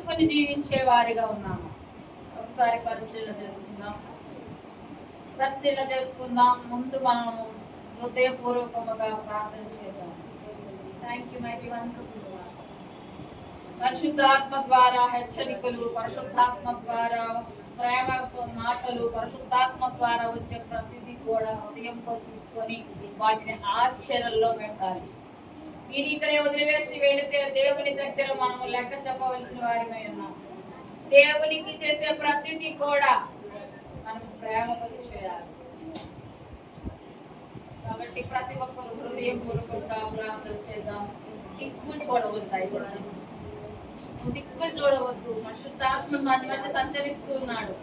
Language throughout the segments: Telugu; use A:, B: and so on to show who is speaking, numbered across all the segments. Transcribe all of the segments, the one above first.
A: పట్టుకొని జీవించే వారిగా ఉన్నాము. ఒకసారి పరిశీలన చేసుకుందాం. ముందు మనం హృదయపూర్వకముగా ప్రార్థన చేద్దాం. Thank you mighty wonderful. పరిశుద్ధాత్మ ద్వారా హెచ్చరికలు, పరిశుద్ధాత్మ ద్వారా ప్రేమ మాటలు, పరిశుద్ధాత్మ ద్వారా వచ్చే ప్రతిదీ కూడా హృదయంతో తీసుకొని వాటిని ఆచరణలో పెట్టాలి. మీరు ఇక్కడే వదిలివేసి వెళితే దేవుని దగ్గర మనము లెక్క చెప్పవలసిన వారిమై ఉన్నాం. దేవునికి చేసే ప్రతిదీ కూడా మనం ప్రేమతో చేయాలి. కాబట్టి ప్రతి ఒక్కరు హృదయపూర్వకంగా ప్రార్థన చేద్దాం. దిక్కులు చూడవద్దు, దిక్కులు చూడవద్దు. పరిశుద్ధాత్మ మధ్య సంచరిస్తూ ఉన్నాడు.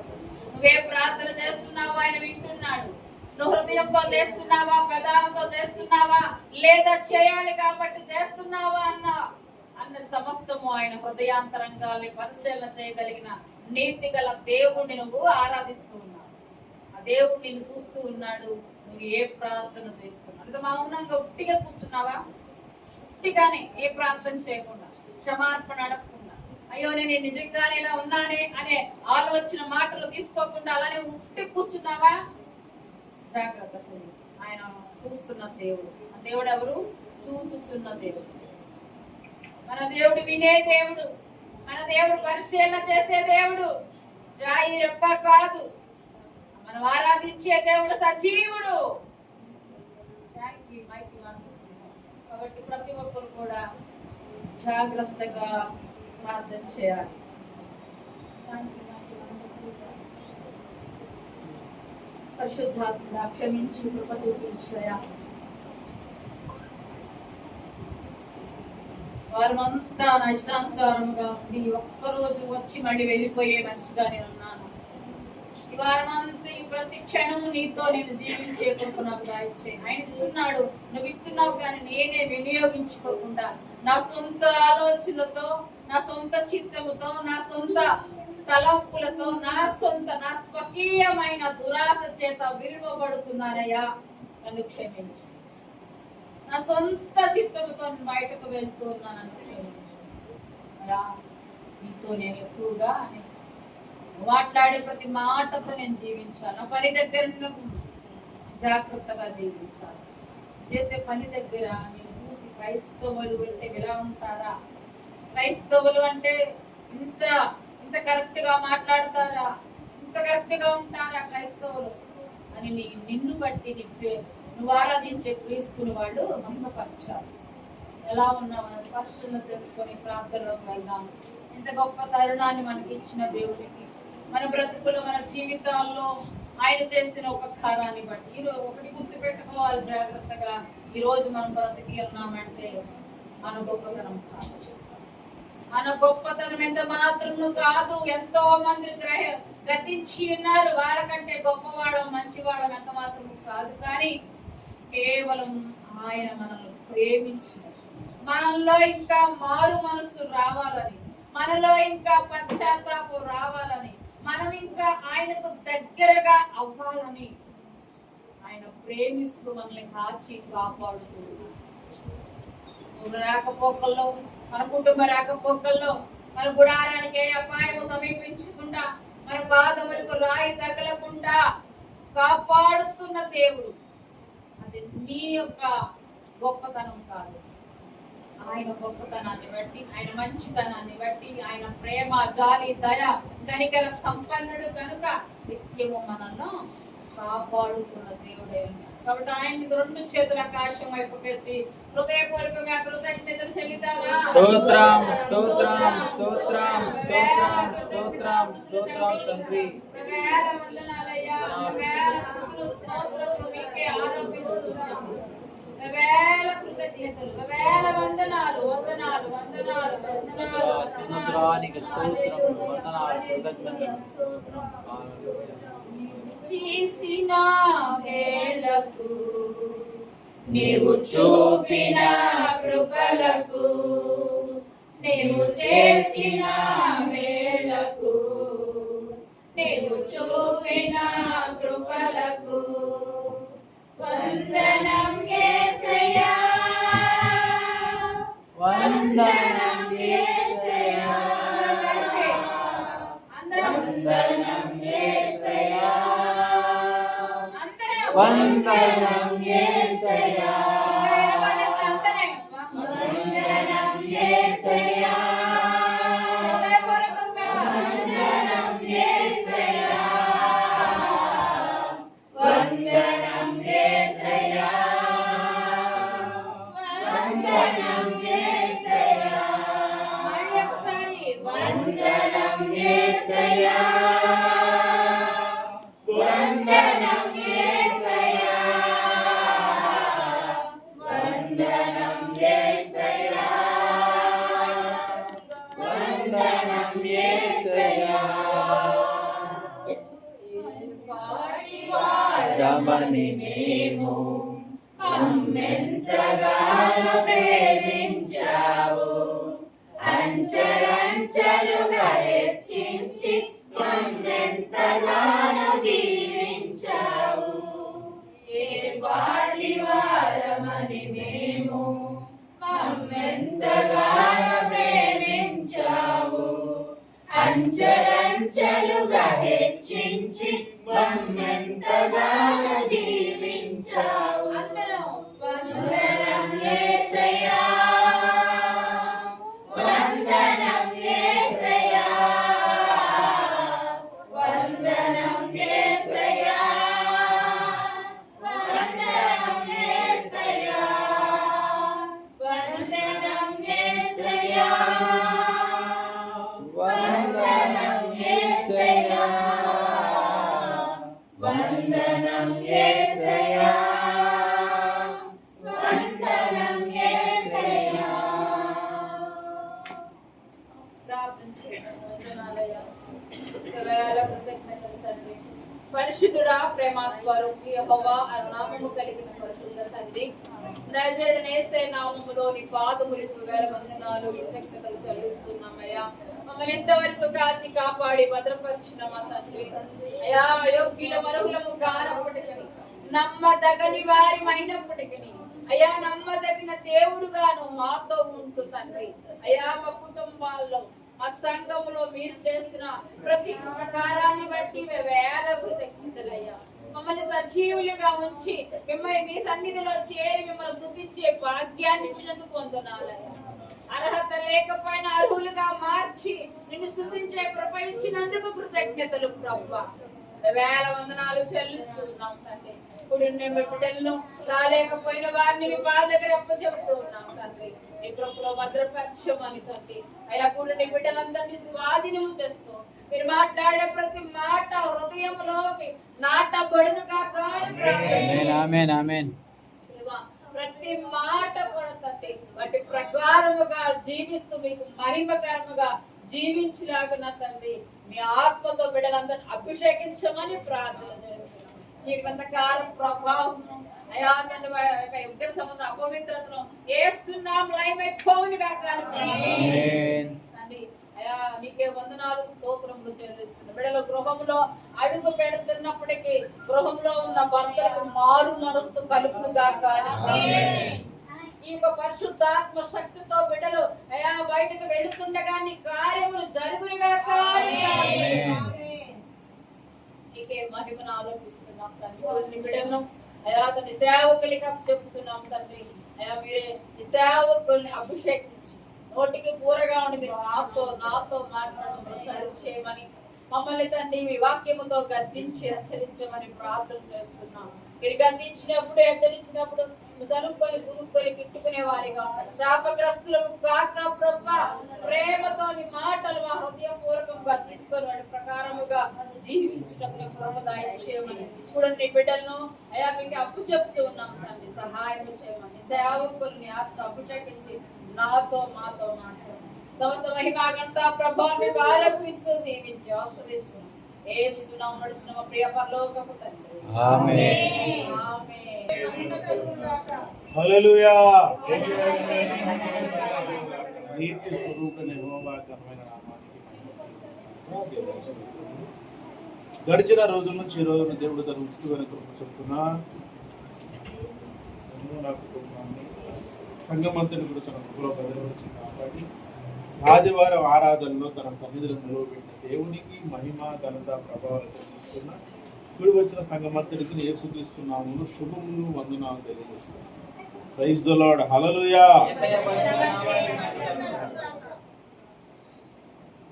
A: నువ్వే ప్రార్థన చేస్తున్నావా ఆయన వింటున్నాడు. నువ్వు హృదయంతో చేస్తున్నావా, ప్రధానంతో చేస్తున్నావా, లేదా చేయాలి కాబట్టి చేస్తున్నావా అన్న సమస్తము ఆయన హృదయాంతరంగాల్ని పరిశీలన చేయగలిగిన నీతి గల దేవుణ్ణి నువ్వు ఆరాధిస్తూ ఉన్నావు. ఆ దేవుడు నిన్ను చూస్తూ ఉన్నాడు. నువ్వు ఏ ప్రార్థన చేస్తున్నావు? అంత మౌనంగా ఉట్టిగా కూర్చున్నావా? ఉట్టిగానే ఏ ప్రార్థన చేయకుండా, క్షమార్పణ అడగకుండా, అయ్యో నేను నిజంగానే ఇలా ఉన్నానే అనే ఆలోచన మాటలు తీసుకోకుండా అలానే ఉట్టి కూర్చున్నావా? జాగ్రత్త. ఆయన చూస్తున్న దేవుడు. ఆ దేవుడు ఎవరు? చూచుచున్న దేవుడు. మన దేవుడు వినే దేవుడు, మన దేవుడు పరిశీలన చేసే దేవుడు, రాయి రెప్ప కాదు. మనం ఆరాధించే దేవుడు సజీవుడు. కాబట్టి ప్రతి ఒక్కరు కూడా జాగ్రత్తగా ప్రార్థన చేయాలి. పరిశుద్ధాత్మ క్షమించి కృప చూపించయా. వారమంతా నా ఇష్టానుసారముగా ఉండి ఒక్కరోజు వచ్చి మళ్ళీ వెళ్ళిపోయే మనిషిగా నేను ఉన్నాను. ఈ వారమంతా ఈ ప్రతి క్షణము నీతో నేను జీవించే కృప నాకు దాయిచ్చేయి. ఆయన ఇస్తున్నాడు, నువ్వు ఇస్తున్నావు, కానీ నేనే వినియోగించుకోకుండా నా సొంత ఆలోచనలతో, నా సొంత చిత్తముతో, నా సొంత తలంపులతో, నా స్వకీయమైన దురాశ చేత విలువబడుతున్నానయ్యా. నన్ను క్షమించు. నా సొంత చిత్తముతో బయటకు వెళ్తూ ఉన్నాను. నన్ను క్షమించు అయ్యా. నీతో నేను ఎక్కువగా మాట్లాడే ప్రతి మాటతో నేను జీవించాను. నా పని దగ్గర జాగ్రత్తగా జీవించాలి. చేసే పని దగ్గర నేను చూసి క్రైస్తవులు అంటే ఎలా ఉంటారా, క్రైస్తవులు అంటే ఇంత కరెక్ట్ గా మాట్లాడతారా, ఇంత కరెక్ట్ గా ఉంటారా క్రైస్తవులు అని నిన్ను బట్టి నువ్వు ఆరాధించే క్రీస్తుని వాళ్ళు మహిమపరచాలి. ఎలా ఉన్నావు అని పరిశీలన చేసుకొని ప్రార్థనలోకి వెళ్దాం. ఇంత గొప్ప తరుణాన్ని మనకి ఇచ్చిన దేవుడికి, మన బ్రతుకులు, మన జీవితాల్లో ఆయన చేసిన ఉపకారాన్ని బట్టి ఒకటి గుర్తు పెట్టుకోవాలి జాగ్రత్తగా. ఈ రోజు మనం బ్రతికి ఉన్నామంటే మన గొప్పతనం కాదు. మన గొప్పతనం ఎంత మాత్రము కాదు. ఎంతో మంది గతించి ఉన్నారు, వాళ్ళకంటే గొప్పవాళ్ళం మంచివాళ్ళం ఎంత మాత్రము కాదు. కానీ కేవలం ఆయన మనల్ని ప్రేమించి, మనలో ఇంకా మారు మనస్సు రావాలని, మనలో ఇంకా పశ్చాత్తాపం రావాలని, మనం ఇంకా ఆయనకు దగ్గరగా అవ్వాలని ఆయన ప్రేమిస్తూ మనల్ని కాచి కాపాడుతూ రాకపోకల్లో, మన కుటుంబ రాకపోకల్లో, మన గుడారానికి ఏ అపాయము సమీపించకుండా, మన పాదములకు రాయి తగలకుండా కాపాడుతున్న దేవుడు. అది నీ యొక్క గొప్పతనం కాదు. ఆయన గొప్పతనాన్ని బట్టి, ఆయన మంచితనాన్ని బట్టి, ఆయన ప్రేమ, జాలి, దయ, కనికర సంపన్నుడు కనుక నిత్యము మనల్ని కాపాడుతున్న దేవుడే. కాబట్టి ఆయన్ని రెండు చేతుల ఆకాశం వైపు పెట్టి హృదయపూర్వకంగా కృతజ్ఞతలు చెల్లిద్దామా?
B: స్తోత్రం స్తోత్రం స్తోత్రం స్తోత్రం స్తోత్రం స్తోత్రం తండ్రి.
A: వేల వందనాలయ్యా, వేల స్తుతులు, స్తోత్రములు మీకే ఆరోపిస్తున్నాము. వేల కృతజ్ఞతలు, వేల వందనాలు, వందనాలు, వందనాలు, వందనాలు,
B: వందనానికి స్తోత్రం, వందనాలు, కృతజ్ఞతలు.
A: చేసిన వేలకు, నీవు చూపిన కృపలకు, నీవు చేసిన వేలకు, నీవు చూపిన కృపలకు వందనం యేసయ్యా, వందనం యేసయ్యా.
B: వందనం యేసయ్యా
A: అందరే
B: వందనం యేసయ్యా
A: హృదయపూర్వకంగా
B: వందనం యేసయ్యా వందనం యేసయ్యా వందనం యేసయ్యా
A: మళ్ళీ ఒకసారి
B: వందనం యేసయ్యా వందనం యేసయ్యా వందనం యేసయ్యా వందనం యేసయ్యా రమణి మేము అమ్మెంతగానో ప్రేమించావు అంచెలంచెలుగా హెచ్చించి మమ్మెంతగానో దీవించావు ఏ వాడి వారమని మేము మమ్మెంతగానో ప్రేమించావు అంచెలంచెలుగా హెచ్చించి మమ్మెంతగానో దీవించావు
A: అందరం
B: వందనం యేసయ్యా వందనం యేసయ్యా వందనం యేసయ్యా వందనం యేసయ్యా వందనం యేసయ్యా వందనం యేసయ్యా వందనం యేసయ్యా వందనం యేసయ్యా
A: ప్రార్థన చేద్దాం. వందనాలయ్యా. వేల కృతజ్ఞతలు తండ్రి. పరిశుద్ధుడా ప్రేమ స్వరూపి యెహోవా నామము కలిగిన పరిశుద్ధ తండ్రి నజరేయుడైన యేసయ్య నామములో నీ పాదములకు వేల వందనాలు కృతజ్ఞతలు చెల్లిస్తున్నామయ్యా. మమ్మల్ని ఇంతవరకు కాచి కాపాడి భద్రపరిచిన మా తండ్రి అయ్యా అయోగ్యుల మరుగులము కానప్పటికీ నమ్మదగని వారిమైనప్పటికీ అయ్యా నమ్మదగిన దేవుడుగాను మాతో ఉంటూ తండ్రి అయ్యా మా కుటుంబాల్లో మా సంఘంలో మీరు చేస్తున్న ప్రతి ప్రకారాన్ని బట్టి వేల కృతజ్ఞతలయ్యా. మమ్మల్ని సజీవులుగా ఉంచి మిమ్మల్ని మీ సన్నిధిలో చేరి మిమ్మల్ని స్తుతించే భాగ్యాన్ని ఇచ్చినందుకు వందనాలయ్యా. అర్హత లేకపోయినా అర్హులుగా మార్చి నిన్ను స్తుతించే కృప ఇచ్చినందుకు కృతజ్ఞతలు ప్రభువా. వేల వందనాలు చెల్లిస్తున్నాం తండ్రి. ఇప్పుడు మేము బిడ్డలను రాలేకపోయిన వారిని మీ బాధ దగ్గర అప్పచెప్తూ ఉన్నాం తండ్రి. నీ కృపలో భద్రపరచమని తండ్రి అయ్యా కూడా నీ బిడ్డలందరినీ స్వాధీనం చేస్తూ మీరు మాట్లాడే ప్రతి మాట హృదయంలోకి నాటబడును కాక అని
B: ఆమేన్
A: దేవా, ప్రతి మాట కూడా తండ్రి వాటి ప్రకారముగా జీవిస్తూ మీకు మహిమకరముగా జీవించలాగున తండ్రి మీ ఆత్మతో బిడ్డలందరినీ అభిషేకించమని ప్రార్థన చేస్తున్నాం. జీవితకాలం ప్రభావం అయా తండ్రి ఉగ్ర సముద్ర అపవిత్రతను ఏస్తున్నాం లైమెక్కువగా తండ్రి అయా నీకే వందనాలు స్తోత్రములు చెల్లిస్తున్నాం. బిడ్డల గృహంలో అడుగు పెడుతున్నప్పటికీ గృహంలో ఉన్న భర్తలకు మారు మనస్సు కలుగును గాక ఈ యొక్క పరిశుద్ధాత్మ శక్తితో బిడ్డలు అయా బయటకు వెళుతుండగా నీ కార్యములు జరుగును గాక నీకే మహిమను ఆలోచిస్తున్నాం తండ్రి. బిడ్డలను అయా తన సేవకులకి చెప్తున్నాం తండ్రి అయా మీరే సేవకుల్ని అభిషేకించి నోటికి పూరగా ఉండి మీరు నాతో మాట్లాడడం సరి చేయమని మమ్మల్ని తండ్రి మీ వాక్యముతో గద్దించి హెచ్చరించమని ప్రార్థన చేస్తున్నాం. మీరు గద్దించినప్పుడు హెచ్చరించినప్పుడు సనుక్కొని గురుక్కొని తిట్టుకునే వారిగా ఉంటారు. శాపగ్రస్తులకు కాక ప్రభా ప్రేమతో నీ మాటలు మా హృదయపూర్వకంగా తీసుకొని వాటి ప్రకారముగా జీవించటం కృపదాయ చేయమని ఇప్పుడు నీ బిడ్డలను అయా మీకు అప్పు చెప్తూ ఉన్నాం తండ్రి. సహాయం చేయమని సేవకుల్ని ఆత్మ అభిషేకించి మాతో మాట్లాడు సమస్త మహిమాగంతా ప్రభావం మీకు ఆరోపిస్తూ దీవించి ఆశ్రయించు యేసునామ నడుచున్న మా ప్రియ పరలోకపు తండ్రి
B: ఆమేన్
A: ఆమేన్.
C: హల్లెలూయా. నీతి స్వరూపని యెహోవా ఘనమైన నామానికి మహిమ. గడిచిన రోజుల నుంచి ఈ రోజున దేవుడు తన ఉచితమైన కృప చెప్తున్నా నా కుటుంబాన్ని సంఘమంతని కూడా తన కృపలో భద్రపరిచి కాపాడి ఆదివారం ఆరాధనలో తన సన్నిధిలో నిలవబెట్టిన దేవునికి మహిమ ఘనత ప్రభావాలు చెల్లిస్తున్నా కూడి వచ్చిన సంఘమంతటికి యేసుక్రీస్తు నామములో శుభములు వందనాలు తెలియజేస్తున్నాను. Praise the Lord. హల్లెలూయా.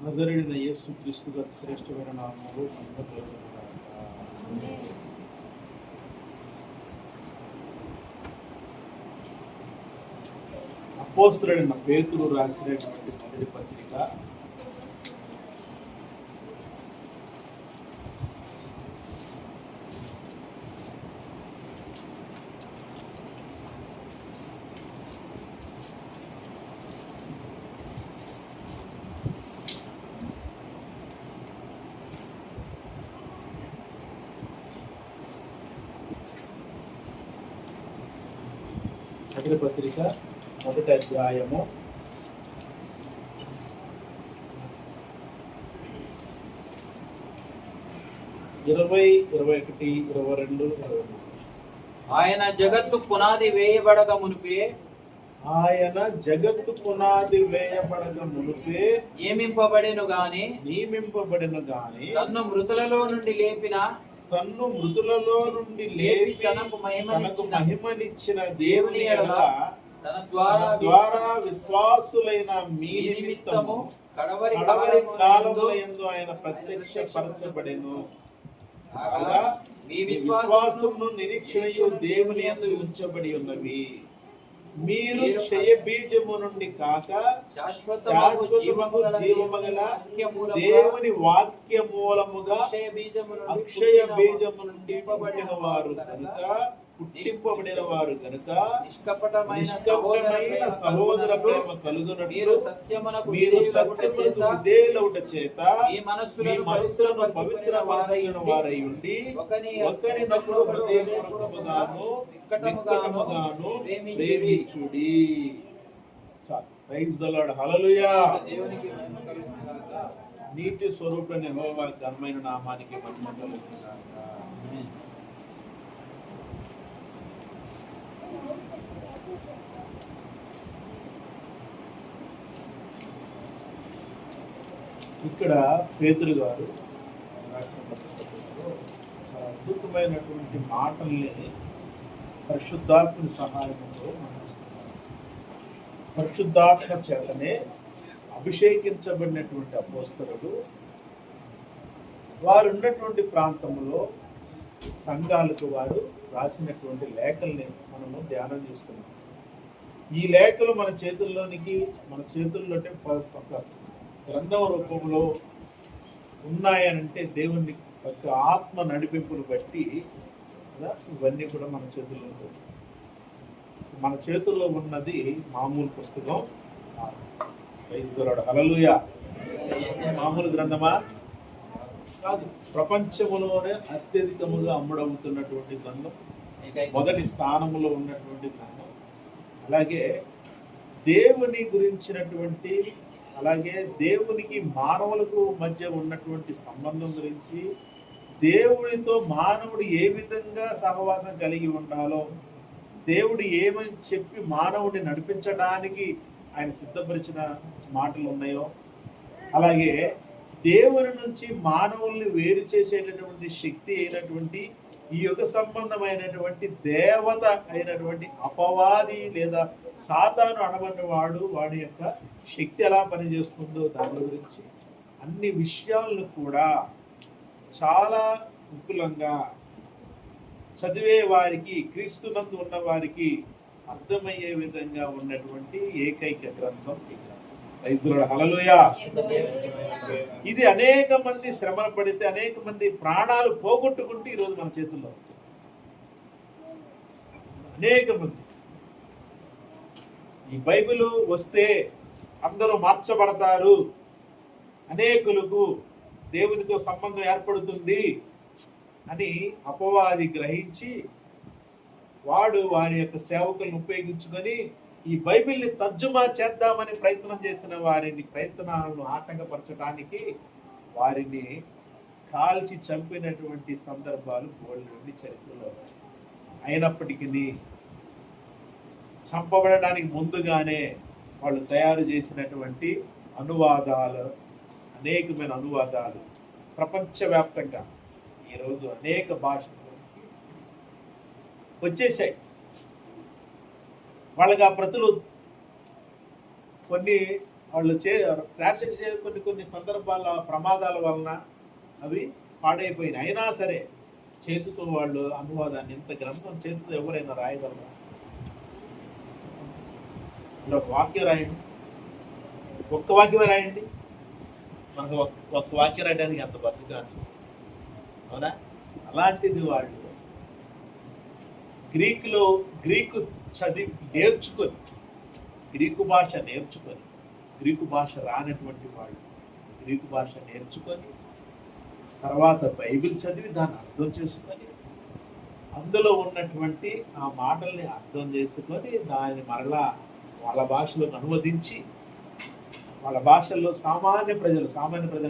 C: నజరేయుడైన యేసుక్రీస్తు గారి శ్రేష్టమైన నామములో అపోస్తలుడైన పేతురు రాసినటువంటి మొదటి పత్రిక 1 పత్రిక 1వ అధ్యాయము 20, 21, 22, 23.
B: ఆయన జగత్తు పునాది వేయబడక మునిపే నియమింపబడెను గాని తన్ను మృతులలో నుండి లేపి తనకు మహిమనిచ్చిన దేవుని ఎడల తన ద్వారా విశ్వాసులైన మీ నిమిత్తము కడవరి కాలములందు ఆయన ప్రత్యక్షపరచబడెను. కాగా మీ విశ్వాసమును నిరీక్షణయు దేవుని యందు ఉంచబడి ఉన్నవి. మీరు క్షయ బీజము నుండి కాక శాశ్వతమగు జీవముగల దేవుని వాక్య మూలముగా అక్షయ బీజము నుండి పుట్టింపబడిన వారు కనుక నిష్కపటమైన సహోదర ప్రేమ కలుగునట్లు మీరు సత్యమునకు విధేయులౌట చేత మీ మనస్సులను పవిత్రపరచుకున్న వారై ఉండి ఒకరినొకరు హృదయపూర్వకముగాను నిక్కటముగాను ప్రేమించుడి. Praise the Lord. హల్లెలూయా. నీతి స్వరూపుడైన యెహోవా ఘనమైన నామానికి మహిమ కలుగును గాక. ఇక్కడ పేతురు గారు రాసిన పత్రికలో చాలా అద్భుతమైనటువంటి మాటల్ని పరిశుద్ధాత్మ సహాయంతో మనస్తున్నారు. పరిశుద్ధాత్మ చేతనే అభిషేకించబడినటువంటి అపోస్తలుడు వారు ఉన్నటువంటి ప్రాంతంలో సంఘాలకు వారు రాసినటువంటి లేఖల్ని మనము ధ్యానం చేస్తున్నాం. ఈ లేఖలు మన చేతుల్లోనే గ్రంథం రూపంలో ఉన్నాయనంటే దేవుని యొక్క ఆత్మ నడిపింపును బట్టి ఇవన్నీ కూడా మన చేతుల్లో ఉన్నది మామూలు పుస్తకం. Praise the Lord. హల్లెలూయా. మామూలు గ్రంథమా కాదు. ప్రపంచంలోనే అత్యధికముగా అమ్ముడవుతున్నటువంటి గ్రంథం, మొదటి స్థానంలో ఉన్నటువంటి గ్రంథం. అలాగే దేవుని గురించినటువంటి, అలాగే దేవునికి మానవులకు మధ్య ఉన్నటువంటి సంబంధం గురించి, దేవుడితో మానవుడు ఏ విధంగా సహవాసం కలిగి ఉండాలో, దేవుడు ఏమని చెప్పి మానవుడిని నడిపించడానికి ఆయన సిద్ధపరిచిన మాటలు ఉన్నాయో, అలాగే దేవుని నుంచి మానవుల్ని వేరు చేసేటటువంటి శక్తి అయినటువంటి ఈ యుగ సంబంధమైనటువంటి దేవత అయినటువంటి అపవాది లేదా సాతాను అనబడిన వాడి యొక్క శక్తి ఎలా పనిచేస్తుందో దాని గురించి అన్ని విషయాలను కూడా చాలా విపులంగా చదివే వారికి, క్రీస్తునందు ఉన్న వారికి అర్థమయ్యే విధంగా ఉన్నటువంటి ఏకైక గ్రంథం ఈ గ్రంథం. Praise the lord. హల్లెలూయా. ఇది అనేక మంది శ్రమలు పడితే, అనేక మంది ప్రాణాలు పోగొట్టుకుంటే ఈరోజు మన చేతుల్లో అనేక మంది. ఈ బైబిల్ వస్తే అందరూ మార్చబడతారు, అనేకులకు దేవునితో సంబంధం ఏర్పడుతుంది అని అపవాది గ్రహించి వారి యొక్క సేవకులను ఉపయోగించుకొని ఈ బైబిల్ని తర్జుమా చేద్దామని ప్రయత్నం చేసిన ప్రయత్నాలను ఆటంకపరచడానికి వారిని కాల్చి చంపినటువంటి సందర్భాలు బోల్డ్ చరిత్రలో. అయినప్పటికీ చంపబడడానికి ముందుగానే వాళ్ళు తయారు చేసినటువంటి అనువాదాలు, అనేకమైన అనువాదాలు ప్రపంచవ్యాప్తంగా ఈరోజు అనేక భాషలు వచ్చేసాయి. వాళ్ళకి ఆ ప్రతులు కొన్ని వాళ్ళు ట్రాన్స్లేట్ చేసే కొన్ని సందర్భాల ప్రమాదాల వలన అవి పాడైపోయినాయి. అయినా సరే చేతితో వాళ్ళు అనువాదాన్ని, ఇంత గ్రంథం చేతితో ఎవరైనా రాయగలరా? ఇలా ఒక వాక్యం రాయండి, ఒక్క వాక్యమే రాయండి, మనకు ఒక్క వాక్యం రాయడానికి అంత బతుకాల్సి, అవునా? అలాంటిది వాళ్ళు గ్రీకు చదివి నేర్చుకొని, గ్రీకు భాష నేర్చుకొని, గ్రీకు భాష రానటువంటి వాళ్ళు గ్రీకు భాష నేర్చుకొని, తర్వాత బైబిల్ చదివి దాన్ని అర్థం చేసుకొని, అందులో ఉన్నటువంటి ఆ మాటల్ని అర్థం చేసుకొని దాన్ని మరలా వాళ్ళ భాషలోకి అనువదించి, వాళ్ళ భాషల్లో సామాన్య ప్రజలు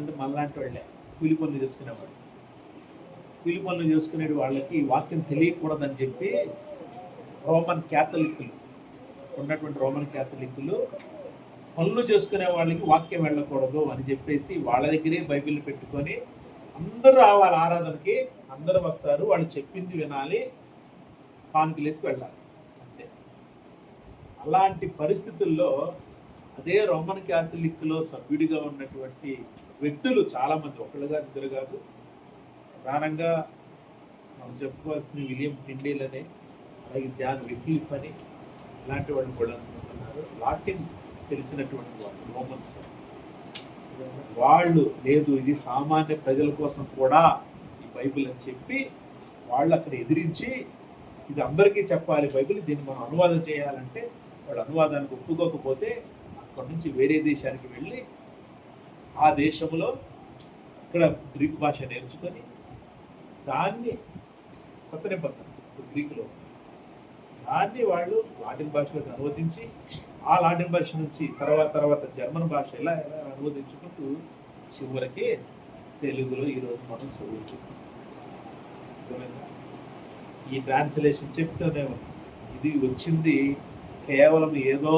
B: అంటే మనలాంటి వాళ్ళే కూలి పనులు చేసుకునేవాళ్ళు, కూలి పనులు చేసుకునే వాళ్ళకి ఈ వాక్యం తెలియకూడదని చెప్పి రోమన్ క్యాథలిక్కులు పనులు చేసుకునే వాళ్ళకి వాక్యం వెళ్ళకూడదు అని చెప్పేసి వాళ్ళ దగ్గరే బైబిల్ పెట్టుకొని అందరూ రావాలి ఆరాధనకి, అందరూ వస్తారు, వాళ్ళు చెప్పింది వినాలి, కానుకలేసి వెళ్ళాలి అంతే. అలాంటి పరిస్థితుల్లో అదే రోమన్ క్యాథలిక్లో సభ్యుడిగా ఉన్నటువంటి వ్యక్తులు చాలామంది, ఒకళ్ళు కాదు ఇద్దరు కాదు, ప్రధానంగా మనం చెప్పుకోవాల్సిన విలియం టిండేల్ అని, అలాగే జాన్ విక్లిఫ్ అని, ఇలాంటి వాళ్ళు కూడా అనుకుంటున్నారు. లాటిన్ తెలిసినటువంటి వాళ్ళు రోమన్స్, వాళ్ళు లేదు ఇది సామాన్య ప్రజల కోసం కూడా ఈ బైబిల్ అని చెప్పి వాళ్ళు అక్కడ ఎదిరించి ఇది అందరికీ చెప్పాలి బైబిల్, దీన్ని మనం అనువాదం చేయాలంటే వాళ్ళు అనువాదానికి ఒప్పుకోకపోతే అక్కడి నుంచి వేరే దేశానికి వెళ్ళి ఆ దేశంలో అక్కడ గ్రీక్ భాష నేర్చుకొని దాన్ని కొత్త నిబంధన గ్రీకులో దాన్ని వాళ్ళు లాటిన్ భాషలోకి అనువదించి, ఆ లాటిన్ భాష నుంచి తర్వాత జర్మన్ భాష ఎలా అనువదించుకుంటూ చివరికి తెలుగులో ఈరోజు మనం చదువుతున్నాం. ఈ ట్రాన్స్లేషన్ చెప్తూనే ఉంది. ఇది వచ్చింది కేవలం ఏదో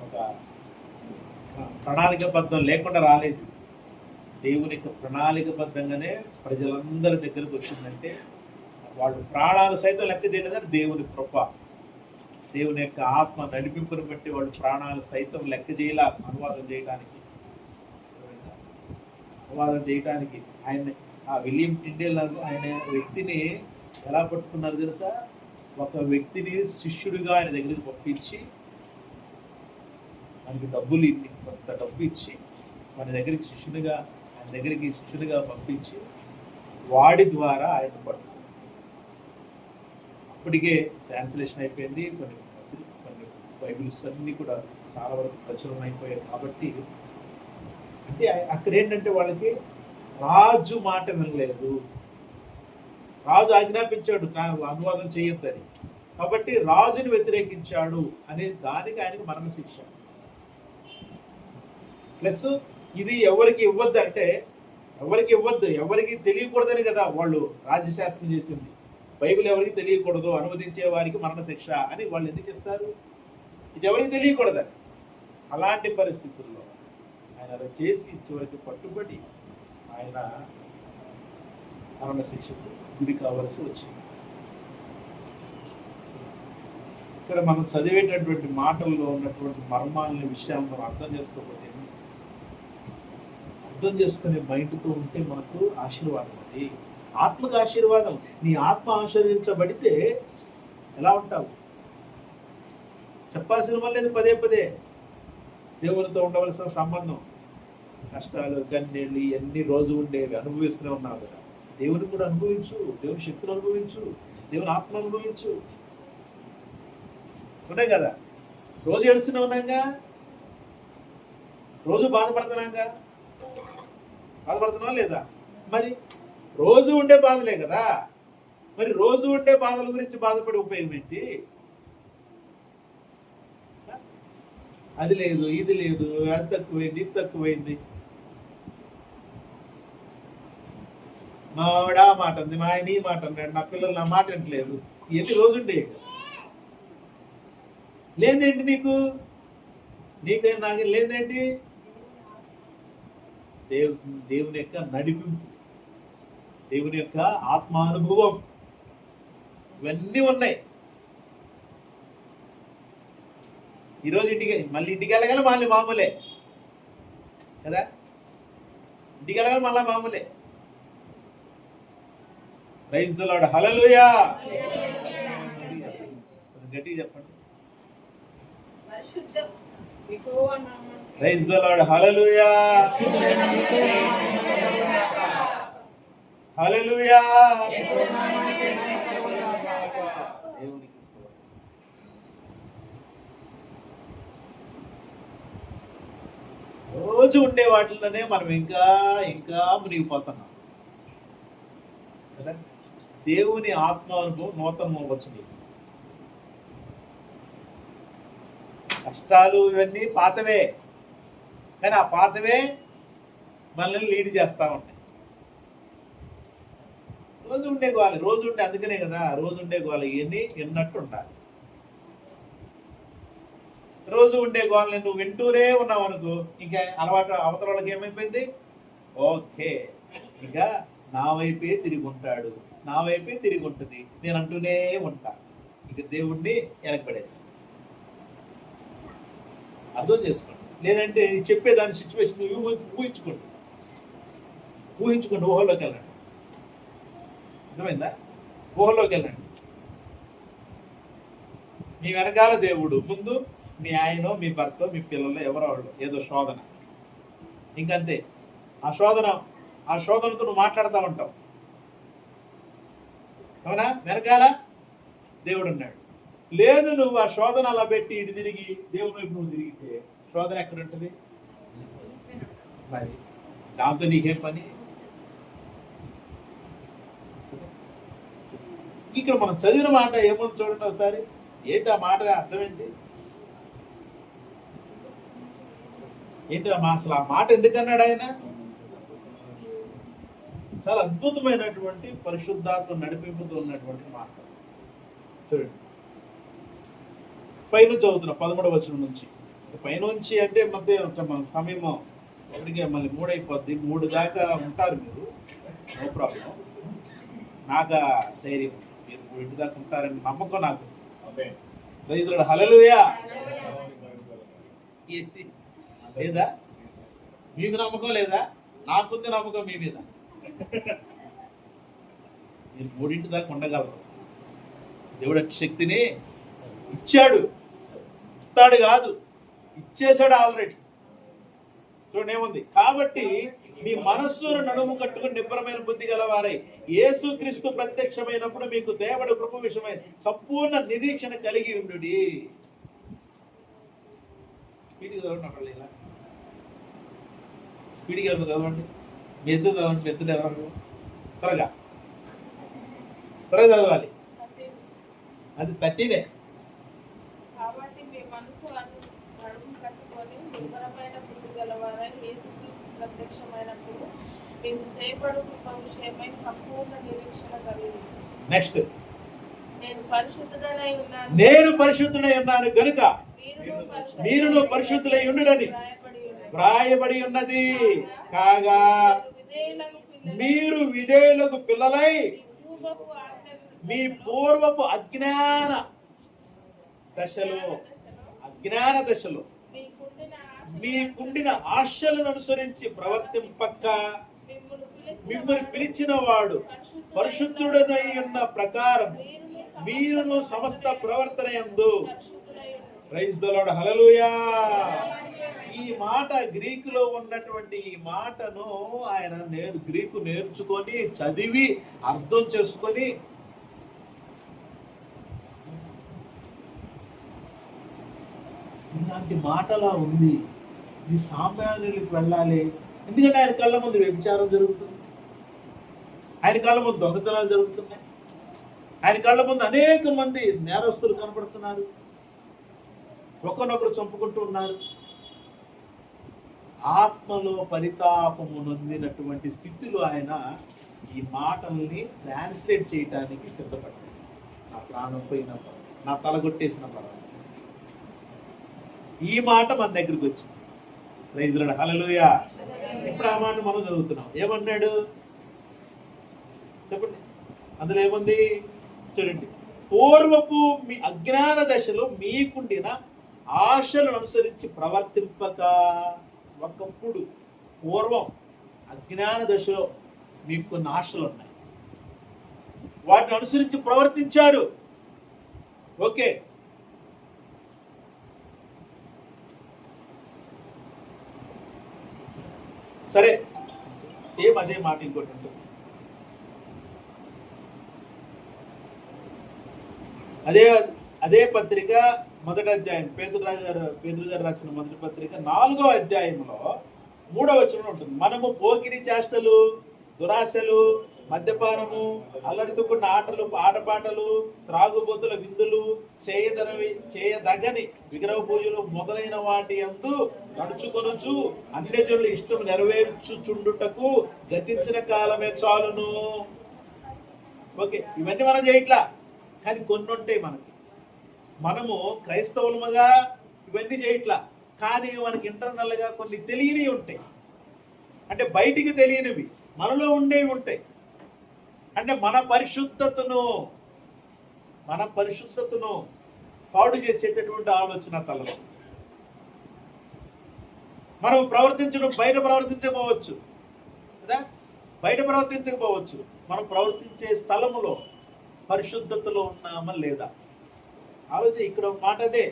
B: ఒక ప్రణాళికబద్ధం లేకుండా రాలేదు. దేవుని యొక్క ప్రణాళికబద్ధంగానే ప్రజలందరి దగ్గరకు వచ్చిందంటే వాళ్ళు ప్రాణాలు సైతం లెక్క చేయలేదని దేవుని కృప, దేవుని యొక్క ఆత్మ నడిపింపుని బట్టి వాళ్ళు ప్రాణాలు సైతం లెక్క చేయాల అనువాదం చేయడానికి ఆయన ఆ విలియం టిండేల్ ఆయన వ్యక్తిని ఎలా పట్టుకున్నారు తెలుసా? ఒక వ్యక్తిని శిష్యుడిగా ఆయన దగ్గరికి పంపించి, మనకి కొంత డబ్బు ఇచ్చి ఆయన దగ్గరికి శిష్యునిగా పంపించి వాడి ద్వారా ఆయన పట్టుకున్నారు. అప్పటికే ట్రాన్స్లేషన్ అయిపోయింది, కొన్ని బైబిల్స్ అన్నీ కూడా చాలా వరకు ప్రచురణ అయిపోయాయి. కాబట్టి అంటే అక్కడ ఏంటంటే వాళ్ళకి రాజు మాట వినలేదు, రాజు ఆజ్ఞాపించాడు అనువాదం చేయొద్దని, కాబట్టి రాజుని వ్యతిరేకించాడు అనే దానికి ఆయనకు మరణశిక్ష. ప్లస్ ఇది ఎవరికి ఇవ్వద్దు అంటే ఎవరికి తెలియకూడదని కదా వాళ్ళు రాజ్యశాస్త్రం చేసింది. బైబిల్ ఎవరికి తెలియకూడదు, అనువదించే వారికి మరణశిక్ష అని వాళ్ళు ఎందుకు ఇస్తారు? ఇది ఎవరికి తెలియకూడదని. అలాంటి పరిస్థితుల్లో ఆయన అలా చేసి చివరికి పట్టుబడి ఆయన మరణశిక్షకు గురి కావాల్సి వచ్చింది. ఇక్కడ మనం చదివేటటువంటి మాటల్లో ఉన్నటువంటి మర్మాలని విషయాలను మనం అర్థం చేసుకోకపోతే, అర్థం చేసుకునే మైండ్తో ఉంటే మనకు ఆశీర్వాదం. అది ఆత్మకు ఆశీర్వాదం. నీ ఆత్మ ఆశీర్వదించబడితే ఎలా ఉంటావు? చెప్పాల్సిన వల్ల పదే దేవునితో ఉండవలసిన సంబంధం, కష్టాలు కన్నీళ్ళు ఎన్ని రోజు ఉండేవి అనుభవిస్తూనే ఉన్నావు కదా. దేవుని కూడా అనుభవించు, దేవుని శక్తులు అనుభవించు, దేవుని ఆత్మ అనుభవించు. ఉన్నాయి కదా, రోజు ఏడుస్తూనే ఉన్నాగా, రోజు బాధపడుతున్నాగా, బాధపడుతున్నావా లేదా? మరి రోజు ఉండే బాధలే కదా. మరి రోజు ఉండే బాధల గురించి బాధపడే ఉపయోగం ఏంటి? అది లేదు, ఇది లేదు, అది తక్కువైంది, ఇది తక్కువైంది, మా ఆవిడ ఆ మాట ఉంది, మా ఆయన ఈ మాట అన్నాడు, నా పిల్లలు నా మాట అంటలేదు, ఎన్ని రోజుండే లేదేంటి? నీకైనా నాకు లేదేంటి? దేవుని యొక్క నడిపింపు, దేవుని యొక్క ఆత్మానుభవం, ఇవన్నీ ఉన్నాయి. ఈరోజు మళ్ళీ ఇంటికి వెళ్ళగానే మళ్ళీ మామూలే కదా, ఇంటికి వెళ్ళగానే మళ్ళీ మామూలే. ప్రైజ్ ది లార్డ్, హల్లెలూయా. గట్టిగా చెప్పండి, ప్రైజ్ ది లార్డ్, హల్లెలూయా, హల్లెలూయా. దేవునికి స్తోత్రం. రోజు ఉండే వాటిలోనే మనం ఇంకా ఇంకా మునిగిపోతున్నాం కదా. దేవుని ఆత్మానుభవం నూతనం అవ్వచ్చు నీకు. కష్టాలు ఇవన్నీ పాతవే, కానీ ఆ పాతవే మనల్ని లీడ్ చేస్తూ ఉంటాయి. రోజు ఉండే గోవాలి, రోజు ఉండే, అందుకనే కదా రోజు ఉండే గోవాలి, ఇవన్నీ విన్నట్టు ఉండాలి. రోజు ఉండే గోవాలని నువ్వు వింటూనే ఉన్నావు అనుకో, ఇంకా అలవాటు అవతల వాళ్ళకి ఏమైపోయింది, ఓకే ఇక నా వైపే తిరిగి ఉంటాడు, నా వైపే తిరిగి ఉంటుంది, నేను అంటూనే ఉంటా. ఇక దేవుణ్ణి వెనకబడేసి అర్థం చేసుకోండి. లేదంటే చెప్పేదాని సిచ్యువేషన్ ఊహించుకోండి, ఊహలోకి వెళ్ళండి. అర్థమైందా? ఊహలోకి వెళ్ళండి. మీ వెనకాల దేవుడు, ముందు మీ ఆయన, మీ భర్త, మీ పిల్లలు, ఎవరో వాళ్ళు ఏదో శోధన, ఇంకంతే. ఆ శోధనతో నువ్వు మాట్లాడుతూ ఉంటావు, అవునా? వెనకాల దేవుడు ఉన్నాడు. లేదు నువ్వు ఆ శోధన అలా పెట్టి ఇటు తిరిగి దేవుని వైపు నువ్వు తిరిగితే శోధన ఎక్కడ ఉంటుంది మరి? దాంతో నీకేం పని? ఇక్కడ మనం చదివిన మాట ఏముంది చూడండి ఒకసారి. ఏంటి ఆ మాట అర్థం ఏంటి? అసలు ఆ మాట ఎందుకన్నాడు ఆయన? చాలా అద్భుతమైనటువంటి పరిశుద్ధాత్మ నడిపింపుతో ఉన్నటువంటి మాట. చూడండి, పైనుంచి చదువుతున్నా 13వ వచనం నుంచి. పైనుంచి అంటే మధ్య సమయం ఒకటికే మళ్ళీ 3 అయిపోద్ది. 3 దాకా ఉంటారు మీరు, నో ప్రాబ్లం. నాకు ధైర్యం, మీరు 3 దాకా ఉంటారని నమ్మకం నాకు. ప్రైజ్ ది లార్డ్, హల్లెలూయా. లేదా మీకు నమ్మకం లేదా? నాకుంది నమ్మకం మీ మీద. మీరు 3 దాకా ఉండగలరు. దేవుడు శక్తిని ఇచ్చాడు, ఇస్తాడు కాదు, ఇచ్చేసాడు ఆల్రెడీ. చూడండి ఏముంది, కాబట్టి మీ మనస్సును నడుము కట్టుకుని నిబ్బరమైన బుద్ధి గలవారై యేసుక్రీస్తు ప్రత్యక్షమైనప్పుడు మీకు దేవుడు కృప విషయమై సంపూర్ణ నిరీక్షణ కలిగి ఉండు. స్పీడ్గా చదవండి, అక్కడ ఇలా స్పీడ్గా ఎవరు చదవండి, మీ ఎద్దు చదవండి. మీ ఎద్దులు ఎవరు? త్వరగా చదవాలి. అది 13.
D: కాబట్టి మీ మనసు నడుము కట్టుకొని నిబ్బరమైన బుద్ధి గలవారై యేసుక్రీస్తు ప్రత్యక్షమైనప్పుడు మీకు దయపడు కృప విషయమై సంపూర్ణ నిరీక్షణ కలిగి.
B: నెక్స్ట్,
D: నేను పరిశుద్ధుడనై
B: ఉన్నాను గనుక మీరును పరిశుద్ధులై ఉండుడని వ్రాయబడి ఉన్నది. కాగా మీరు విధేయులకు పిల్లలై మీ పూర్వపు అజ్ఞాన దశలో మీకుండిన ఆశలను అనుసరించి ప్రవర్తింపక మిమ్మల్ని పిలిచిన వాడు పరిశుద్ధుడనై ఉన్న ప్రకారం మీరును సమస్త ప్రవర్తన యందు. ప్రైజ్ ది లార్డ్, హల్లెలూయా. ఈ మాట గ్రీకులో ఉన్నటువంటి ఈ మాటను ఆయన గ్రీకు నేర్చుకొని చదివి అర్థం చేసుకొని ఇలాంటి మాటలా ఉంది, ఇది సామాన్యులకు వెళ్ళాలి. ఎందుకంటే ఆయన కళ్ళ ముందు వ్యభిచారం జరుగుతుంది, ఆయన కళ్ళ ముందు దొంగతనాలు జరుగుతున్నాయి, ఆయన కళ్ళ ముందు అనేక మంది నేరస్తులు కనపడుతున్నారు, ఒకరినొకరు చంపుకుంటూ ఉన్నారు. ఆత్మలో పరితాపము నొందినటువంటి స్థితిలో ఆయన ఈ మాటల్ని ట్రాన్స్లేట్ చేయటానికి సిద్ధపడ్డాడు. నా ప్రాణం పోయిన పర్వాలేదు, నా తల కొట్టేసిన పర్వాలేదు, ఈ మాట మన దగ్గరికి వచ్చింది. ప్రైజ్ లార్డ్, హల్లెలూయా. ఇప్పుడు ఆ మాట మనం చదువుతున్నాం. ఏమన్నాడు చెప్పండి, అందులో ఏముంది చూడండి. పూర్వపు మీ అజ్ఞాన దశలో మీకుండిన ఆశలను అనుసరించి ప్రవర్తింపక. ఒకప్పుడు పూర్వం అజ్ఞాన దశలో మీకు కొన్ని ఆశలు ఉన్నాయి, వాటిని అనుసరించి ప్రవర్తించారు. ఓకే, సరే, సేమ్ అదే మాట ఇంకోటి ఉంటుంది. అదే అదే పత్రిక మొదటి అధ్యాయం, పేతురు గారు రాసిన మొదటి పత్రిక 4వ అధ్యాయంలో 3వ వచనం ఉంటుంది. మనము పోకిరి చేష్టలు, దురాశలు, మద్యపానము, అల్లరితో కూడిన ఆటపాటలు, త్రాగుబోతుల విందులు, చేయదగని విగ్రహ పూజలు మొదలైన వాటి యందు నడుచుకొనుచు అన్యజనుల ఇష్టం నెరవేర్చుచుండుటకు గతించిన కాలమే చాలును. ఓకే, ఇవన్నీ మనం చేయట్లా, కానీ కొన్ని ఉంటాయి మనకి. మనము క్రైస్తవులముగా ఇవన్నీ చేయట్లా, కానీ మనకి ఇంటర్నల్గా కొన్ని తెలియనివి ఉంటాయి. అంటే బయటికి తెలియనివి మనలో ఉండేవి ఉంటాయి. అంటే మన పరిశుద్ధతను పాడు చేసేటటువంటి ఆలోచన తలలో మనం ప్రవర్తించడం, బయట ప్రవర్తించకపోవచ్చు కదా, బయట ప్రవర్తించకపోవచ్చు. మనం ప్రవర్తించే స్థలములో పరిశుద్ధతలో ఉన్నామా లేదా ఆలోచన. ఇక్కడ మాట అదే,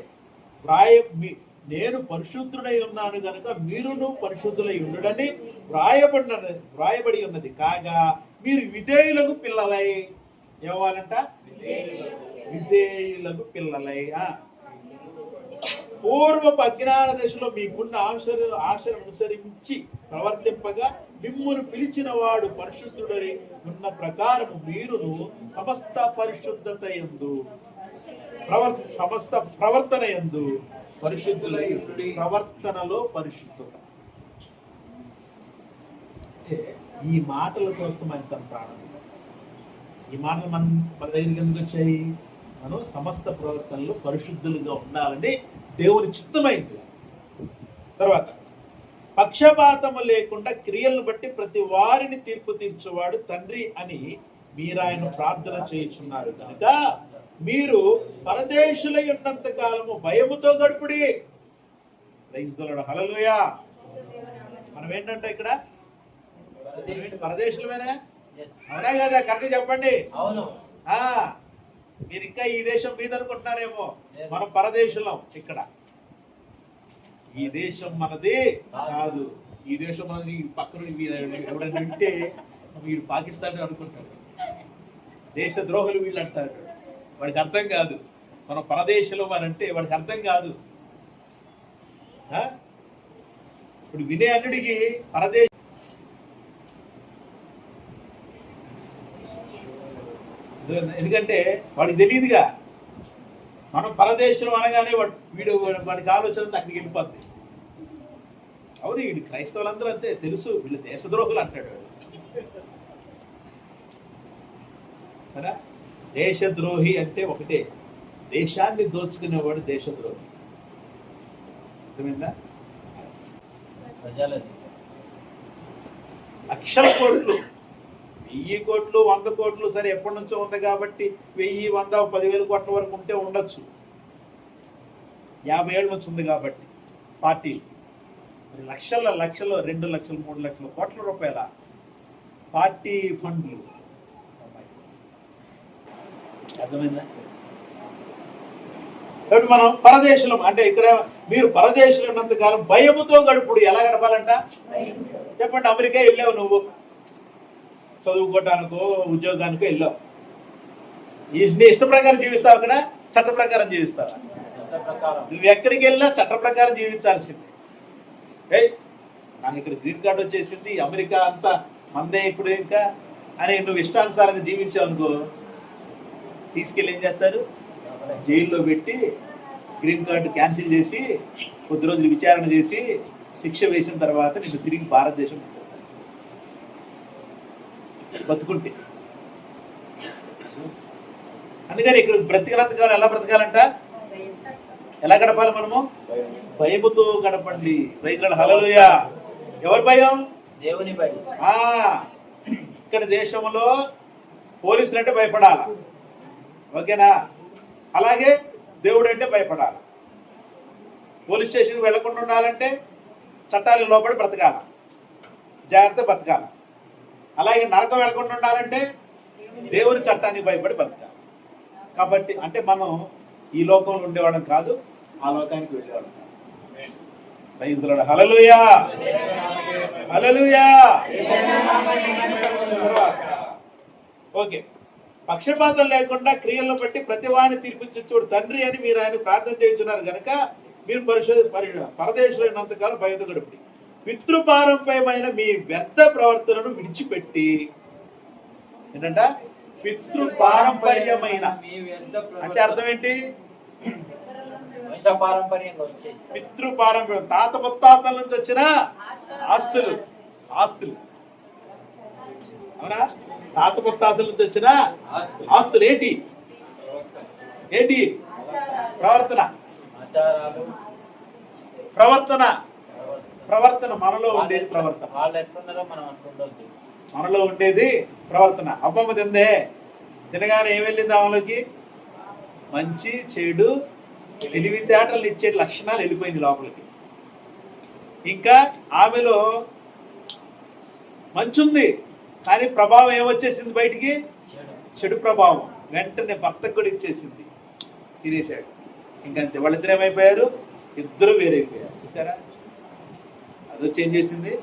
B: నేను పరిశుద్ధుడై ఉన్నాను గనుక మీరును పరిశుద్ధులై ఉండడని వ్రాయబడి ఉన్నది. కాగా మీరు విధేయులకు పిల్లలై, ఏమవ్వాలంట? విధేయులకు పిల్లలై. పూర్వపు అజ్ఞాన దశలో మీకున్న ఆశను అనుసరించి ప్రవర్తింపగా మిమ్మును పిలిచిన వాడు పరిశుద్ధుడై ఉన్న ప్రకారము మీరును సమస్త పరిశుద్ధత యందు సమస్త ప్రవర్తన యందు పరిశుద్ధులై. ప్రవర్తనలో పరిశుద్ధత. అంటే ఈ మాటల కోసం ఎంత ప్రాణం. ఈ మాటలు మన దగ్గరికి ఎందుకు వచ్చాయి? మనం సమస్త ప్రవర్తనలో పరిశుద్ధులుగా ఉండాలని దేవుని చిత్తమైంది. తర్వాత పక్షపాతము లేకుండా క్రియలను బట్టి ప్రతి వారిని తీర్పు తీర్చువాడు తండ్రి అని మీరాయన ప్రార్థన చేయుచున్నారు కనుక మీరు పరదేశులై ఉన్నంత కాలము భయముతో గడుపుడి. ప్రైజ్ ది లార్డ్, హల్లెలూయా. మనం ఏంటంటే ఇక్కడ పరదేశులమేనా? అవునా కదా? కరెక్ట్ చెప్పండి. మీరు ఇంకా ఈ దేశం మీద అనుకుంటున్నారేమో, మనం పరదేశులం. ఇక్కడ ఈ దేశం మనది కాదు. ఈ దేశం మనది. పక్కన ఎవడన్నా వింటే వీడు పాకిస్తాన్ అనుకుంటాడు, దేశ ద్రోహులు వీళ్ళు అంటారు. వాడికి అర్థం కాదు మనం పరదేశంలో అంటే, వాడికి అర్థం కాదు. ఇప్పుడు వినే అన్నిటికీ పరదేశం. ఎందుకంటే వాడికి తెలియదుగా, మనం పరదేశం అనగానే వాడికి ఆలోచన అక్కడికి వెళ్ళిపోద్ది. అవును, వీడు క్రైస్తవులందరూ అంతే, తెలుసు వీళ్ళు దేశద్రోహులు అంటాడు కదా. దేశద్రోహి అంటే ఒకటే, దేశాన్ని దోచుకునేవాడు దేశద్రోహి. అర్థమైందా? లక్షల కోట్లు, 1000 కోట్లు 100 కోట్లు సరే ఎప్పటి నుంచో ఉంది కాబట్టి 1000, 100, 10,000 కోట్ల వరకు ఉంటే ఉండొచ్చు. 50 ఏళ్ళ నుంచి ఉంది కాబట్టి పార్టీ. లక్షలు 2 లక్షలు 3 లక్షల కోట్ల రూపాయల పార్టీ ఫండ్లు. అర్థమైందా? కాబట్టి మనం పరదేశంలో అంటే ఇక్కడ మీరు పరదేశంలో ఉన్నంత కాలం భయముతో గడుపుడు. ఎలా గడపాలంట చెప్పండి. అమెరికా వెళ్ళావు నువ్వు, చదువుకోవటానికో ఉద్యోగానికో వెళ్ళావు. నీ ఇష్ట ప్రకారం జీవిస్తావు, అక్కడ చట్ట ప్రకారం జీవిస్తావా? నువ్వు ఎక్కడికి వెళ్ళినా చట్ట ప్రకారం జీవించాల్సిందే. నాకు ఇక్కడ గ్రీన్ కార్డు వచ్చేసింది, అమెరికా అంతా మందే ఇప్పుడు ఇంకా అని నువ్వు ఇష్టానుసారంగా జీవించావు అనుకో, తీసుకెళ్ళి ఏం చేస్తారు? జైల్లో పెట్టి గ్రీన్ కార్డు క్యాన్సిల్ చేసి కొద్ది రోజులు విచారణ చేసి శిక్ష వేసిన తర్వాత నేను తిరిగి భారతదేశం బతుకుంటే. అందుకని ఇక్కడ బ్రతికలంతకాలం ఎలా బ్రతకాలంట? ఎలా గడపాలి మనము? భయముతో గడపండి. ప్రైజ్ లార్డ్, హల్లెలూయా. ఎవరి భయం?
E: దేవుని భయం.
B: ఇక్కడ దేశంలో పోలీసులు అంటే భయపడాల, ఓకేనా? అలాగే దేవుడు అంటే భయపడాలి. పోలీస్ స్టేషన్కి వెళ్లకుండా ఉండాలంటే చట్టాలకు లోపడి బ్రతకాల, జాగ్రత్త బ్రతకాల. అలాగే నరకం వెళ్లకుండా ఉండాలంటే దేవుని చట్టానికి భయపడి బ్రతకాలి. కాబట్టి అంటే మనం ఈ లోకంలో ఉండేవాళ్ళం కాదు, ఆ లోకానికి వెళ్ళేవాళ్ళం కాదు. Praise the lord, hallelujah, hallelujah. Okay, పక్షపాతం లేకుండా క్రియలను బట్టి ప్రతి వాడిని తీర్పిచ్చుచూడు తండ్రి అని మీరు ఆయన ప్రార్థన చేస్తున్నారు కనుక మీరు పరదేశులైనంతకాలం భయంతో గడుపుడి. పితృపారంపర్యమైన మీ వ్యర్థ ప్రవర్తనను విడిచిపెట్టి, ఏంటంట? పితృపారంపర్యమైన అంటే అర్థం ఏంటి? పితృపారంపర్యం, తాత ముత్తాతల నుంచి వచ్చిన ఆస్తులు. అవునా? తాత ముత్తాతల నుంచి వచ్చిన ఆస్తులు ఏంటి? ప్రవర్తన మనలో ఉండేది. మనలో ఉండేది ప్రవర్తన. అబ్బమ్మ తిందే, తినగానే ఏం వెళ్ళింది ఆమెలోకి? మంచి చెడు తెలివితేటలు ఇచ్చే లక్షణాలు వెళ్ళిపోయింది లోపలికి. ఇంకా ఆమెలో మంచి ఉంది, కానీ ప్రభావం ఏమొచ్చేసింది బయటికి? చెడు ప్రభావం. వెంటనే భర్తకు కూడా ఇచ్చేసింది, తినేసాడు. ఇంకంతే, వాళ్ళిద్దరు ఏమైపోయారు? ఇద్దరు వేరైపోయారు. చూసారా? అదొచ్చి ఏం చేసింది?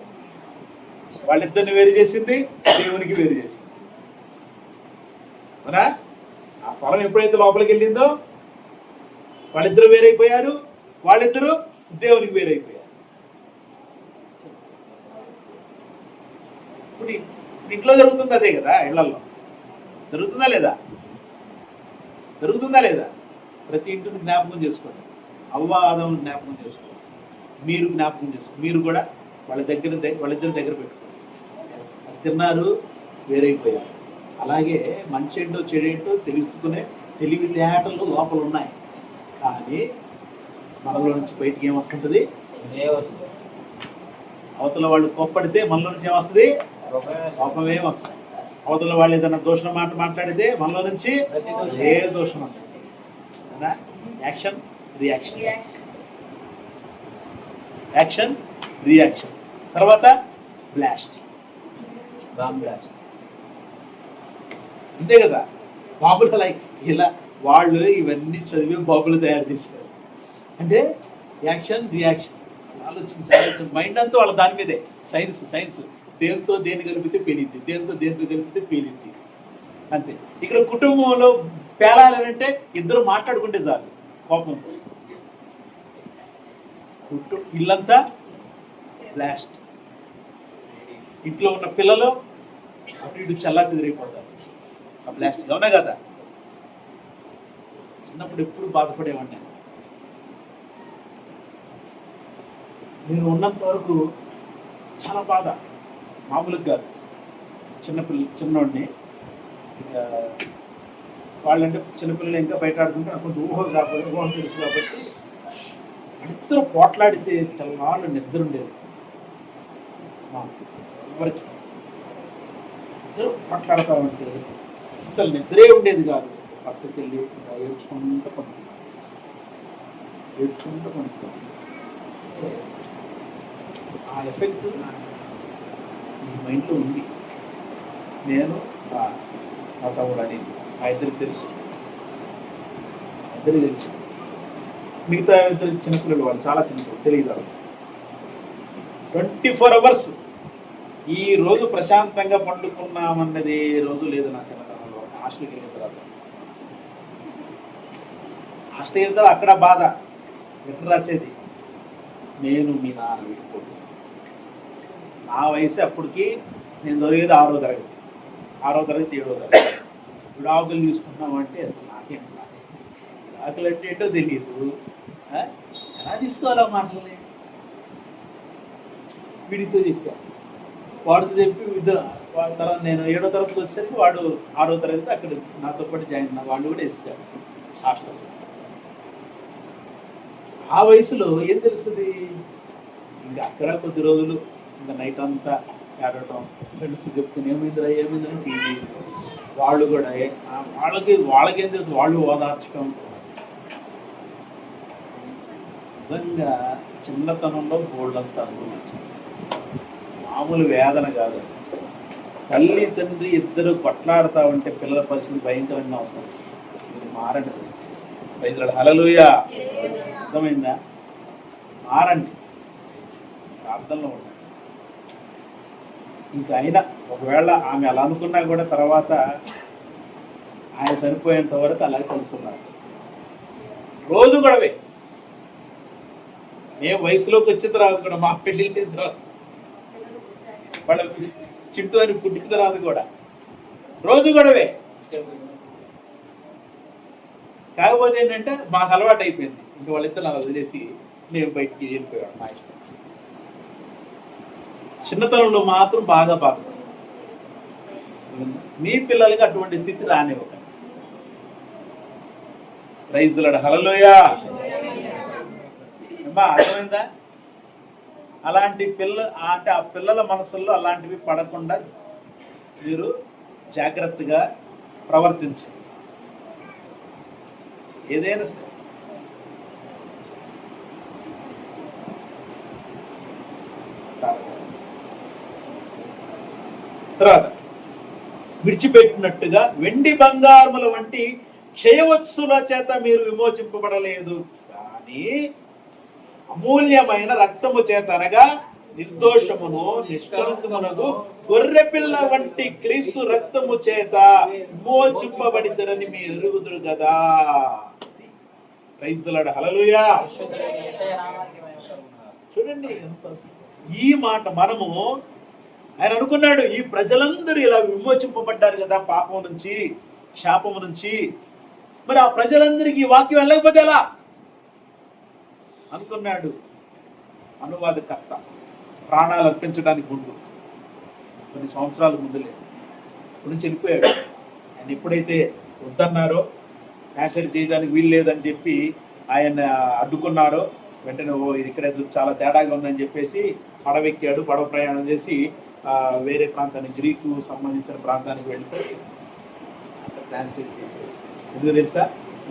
B: వాళ్ళిద్దరిని వేరు చేసింది, దేవునికి వేరు చేసింది. అవునా? ఆ ఫలం ఎప్పుడైతే లోపలికి వెళ్ళిందో వాళ్ళిద్దరు వేరైపోయారు, వాళ్ళిద్దరూ దేవునికి వేరైపోయారు. ఇప్పుడు ఇంట్లో జరుగుతుంది అదే కదా, ఇళ్లలో జరుగుతుందా లేదా? ప్రతి ఇంటిని జ్ఞాపకం చేసుకోండి. అవ్వ ఆదమును జ్ఞాపకం చేసుకోండి, మీరు జ్ఞాపకం చేసుకోండి. మీరు కూడా వాళ్ళిద్దరి దగ్గర పెట్టుకోండి. అది తిన్నారు, వేరైపోయారు. అలాగే మంచి ఏంటో చెడేంటో తెలుసుకునే తెలివితేటలు లోపల ఉన్నాయి, కానీ మనలో నుంచి బయటికి ఏమొస్తుంటుంది? అవతల వాళ్ళు కోప్పడితే మనలో నుంచి ఏమొస్తుంది? కోపమే వస్తుంది. అవతల వాళ్ళు ఏదైనా దోషణ మాట మాట్లాడితే మనలో నుంచి ఏ దోషం వస్తుంది? యాక్షన్ రియాక్షన్, తర్వాత బ్లాస్ట్. అంతే కదా? బాంబులు ఇలా వాళ్ళు ఇవన్నీ చదివి బాంబులు తయారు చేశారు. అంటే యాక్షన్ రియాక్షన్ ఆలోచించాలి. మైండ్ అంతా వాళ్ళ దాని మీదే. సైన్స్ దేంతో దేన్ని కలిపితే పేలిద్ది, దేంతో కలిపితే పేలిద్ది. అంతే. ఇక్కడ కుటుంబంలో పేలాలంటే ఇద్దరు మాట్లాడుకుంటే చాలు కోపంతో. ఇల్లంతా బ్లాస్ట్. ఇంట్లో ఉన్న పిల్లలు అటు ఇటు చల్లా చెదిరైపోతారు ఆ బ్లాస్ట్. అవునా కదా? చిన్నప్పుడు ఎప్పుడు బాధపడేవాడిని నేను. ఉన్నంత వరకు చాలా బాధ, మామూలుగా కాదు. చిన్నోడిని వాళ్ళంటే చిన్నపిల్లలు ఇంకా బయట ఆడుకుంటే నాకు కొంచెం ఊహ తెలుసు కాబట్టి ఇద్దరు పోట్లాడితే తెల్లవాళ్ళు నిద్ర ఉండేది. ఎవరికి ఇద్దరు పోట్లాడుతూ ఉంటే అస్సలు నిద్రే ఉండేది కాదు. పక్కకి వెళ్ళి ఏడ్చుకుంటూ పండుకున్నాను. ఆ ఎఫెక్ట్ ఈ మైండ్లో ఉంది. నేను మా తమ్ముడు అని ఆ ఇద్దరికి తెలుసు. మిగతా ఇద్దరు చిన్నపిల్లలు, వాళ్ళు చాలా చిన్నపిల్లలు, తెలియదు. 24 hours ఈ రోజు ప్రశాంతంగా పండుకున్నామన్నది రోజు లేదు నా చిన్నతనంలో. హాస్టల్కి వెళ్ళిన తర్వాత అక్కడ బాధ ఎక్కడ రాసేది, నేను మీ నాన్న విడిపోయి. నా వయసు అప్పటికి నేను చదివేది 6వ తరగతి, 7వ తరగతి. విడాకులు తీసుకున్నామంటే అసలు నాకేం విడాకులు అంటే ఏంటో తెలియదు. ఎలా తీసుకోవాలా మాటలని వీడితో చెప్పాను. వాడితో చెప్పి వాడి తర్వాత నేను 7వ తరగతికి వచ్చేసరికి వాడు 6వ తరగతి అక్కడ నాతో పాటు జాయిన్ అయిన వాళ్ళు కూడా వేసారు హాస్టల్. ఆ వయసులో ఏం తెలుస్తుంది? ఇంకా అక్కడ కొద్ది రోజులు ఇంకా నైట్ అంతా ఏడటం, ఫ్రెండ్స్ చెప్తే ఏమైందని టీవీ. వాళ్ళు కూడా వాళ్ళకేం తెలుసు, వాళ్ళు ఓదార్చడం. నిజంగా చిన్నతనంలో గోల్డంతా అనుభవించారు. మామూలు వేదన కాదు. తల్లి తండ్రి ఇద్దరు కొట్లాడుతూ ఉంటే పిల్లల పరిస్థితి భయంకరంగా ఉంటుంది. ఇది మారండి దయచేసి. ప్రైజ్ హల్లెలూయా. అర్థమైందా? మారండి, ప్రార్థనలో ఉండండి. ఇంకా అయినా ఒకవేళ ఆమె అలా అనుకున్నా కూడా తర్వాత ఆయన చనిపోయేంత వరకు అలాగే కలుసుకున్నారు. రోజు గొడవే. మేము వయసులోకి వచ్చిన తర్వాత కూడా, మా పెళ్ళి తర్వాత, వాళ్ళ చింటూ అని పుట్టిన తర్వాత కూడా రోజు గొడవే. కాకపోతే ఏంటంటే మాకు అలవాటు అయిపోయింది. ఇంకా వాళ్ళిద్దరు అలా వదిలేసి మేము బయటికి వెళ్ళిపోయాడు. మా ఇష్టం. చిన్నతనంలో మాత్రం బాగా మీ పిల్లలకి అటువంటి స్థితి రానివ్వకండి. Praise the lord. హల్లెలూయా. అర్థమైందా? అలాంటి అంటే ఆ పిల్లల మనసుల్లో అలాంటివి పడకుండా మీరు జాగ్రత్తగా ప్రవర్తించండి. ఏదైనా సరే. తర్వాత విడిచిపెట్టినట్టుగా వెండి బంగారముల వంటి క్షయవత్సుల చేత మీరు విమోచింపబడలేదు, కానీ అమూల్యమైన రక్తము చేత, అనగా నిర్దోషమును నిష్కలంకమునకు గొర్రెపిల్ల వంటి క్రీస్తు రక్తము చేత విమోచింపబడితరని మీరు ఎరుగుదురు కదా. Praise the lord. హల్లెలూయా. చూడండి ఈ మాట. మనము ఆయన అనుకున్నాడు, ఈ ప్రజలందరూ ఇలా విమోచింపబడ్డారు కదా పాపం నుంచి, శాపము నుంచి, మరి ఆ ప్రజలందరికీ ఈ వాక్యం వెళ్ళకపోతే ఎలా అనుకున్నాడు అనువాదకర్త. ప్రాణాలు అర్పించడానికి ముందు, కొన్ని సంవత్సరాల ముందులే ఇప్పుడు నుంచి వెళ్ళిపోయాడు. ఆయన ఎప్పుడైతే వద్దన్నారో, ట్రాన్స్లేట్ చేయడానికి వీలు లేదని చెప్పి ఆయన అడ్డుకున్నారో, వెంటనే ఇది ఇక్కడ చాలా తేడాగా ఉందని చెప్పేసి పడవెక్కాడు. పడవ ప్రయాణం చేసి వేరే ప్రాంతానికి, గ్రీకు సంబంధించిన ప్రాంతానికి వెళ్ళిపోయి అక్కడ ట్రాన్స్లేట్ చేశాడు. ఎందుకు తెలుసా?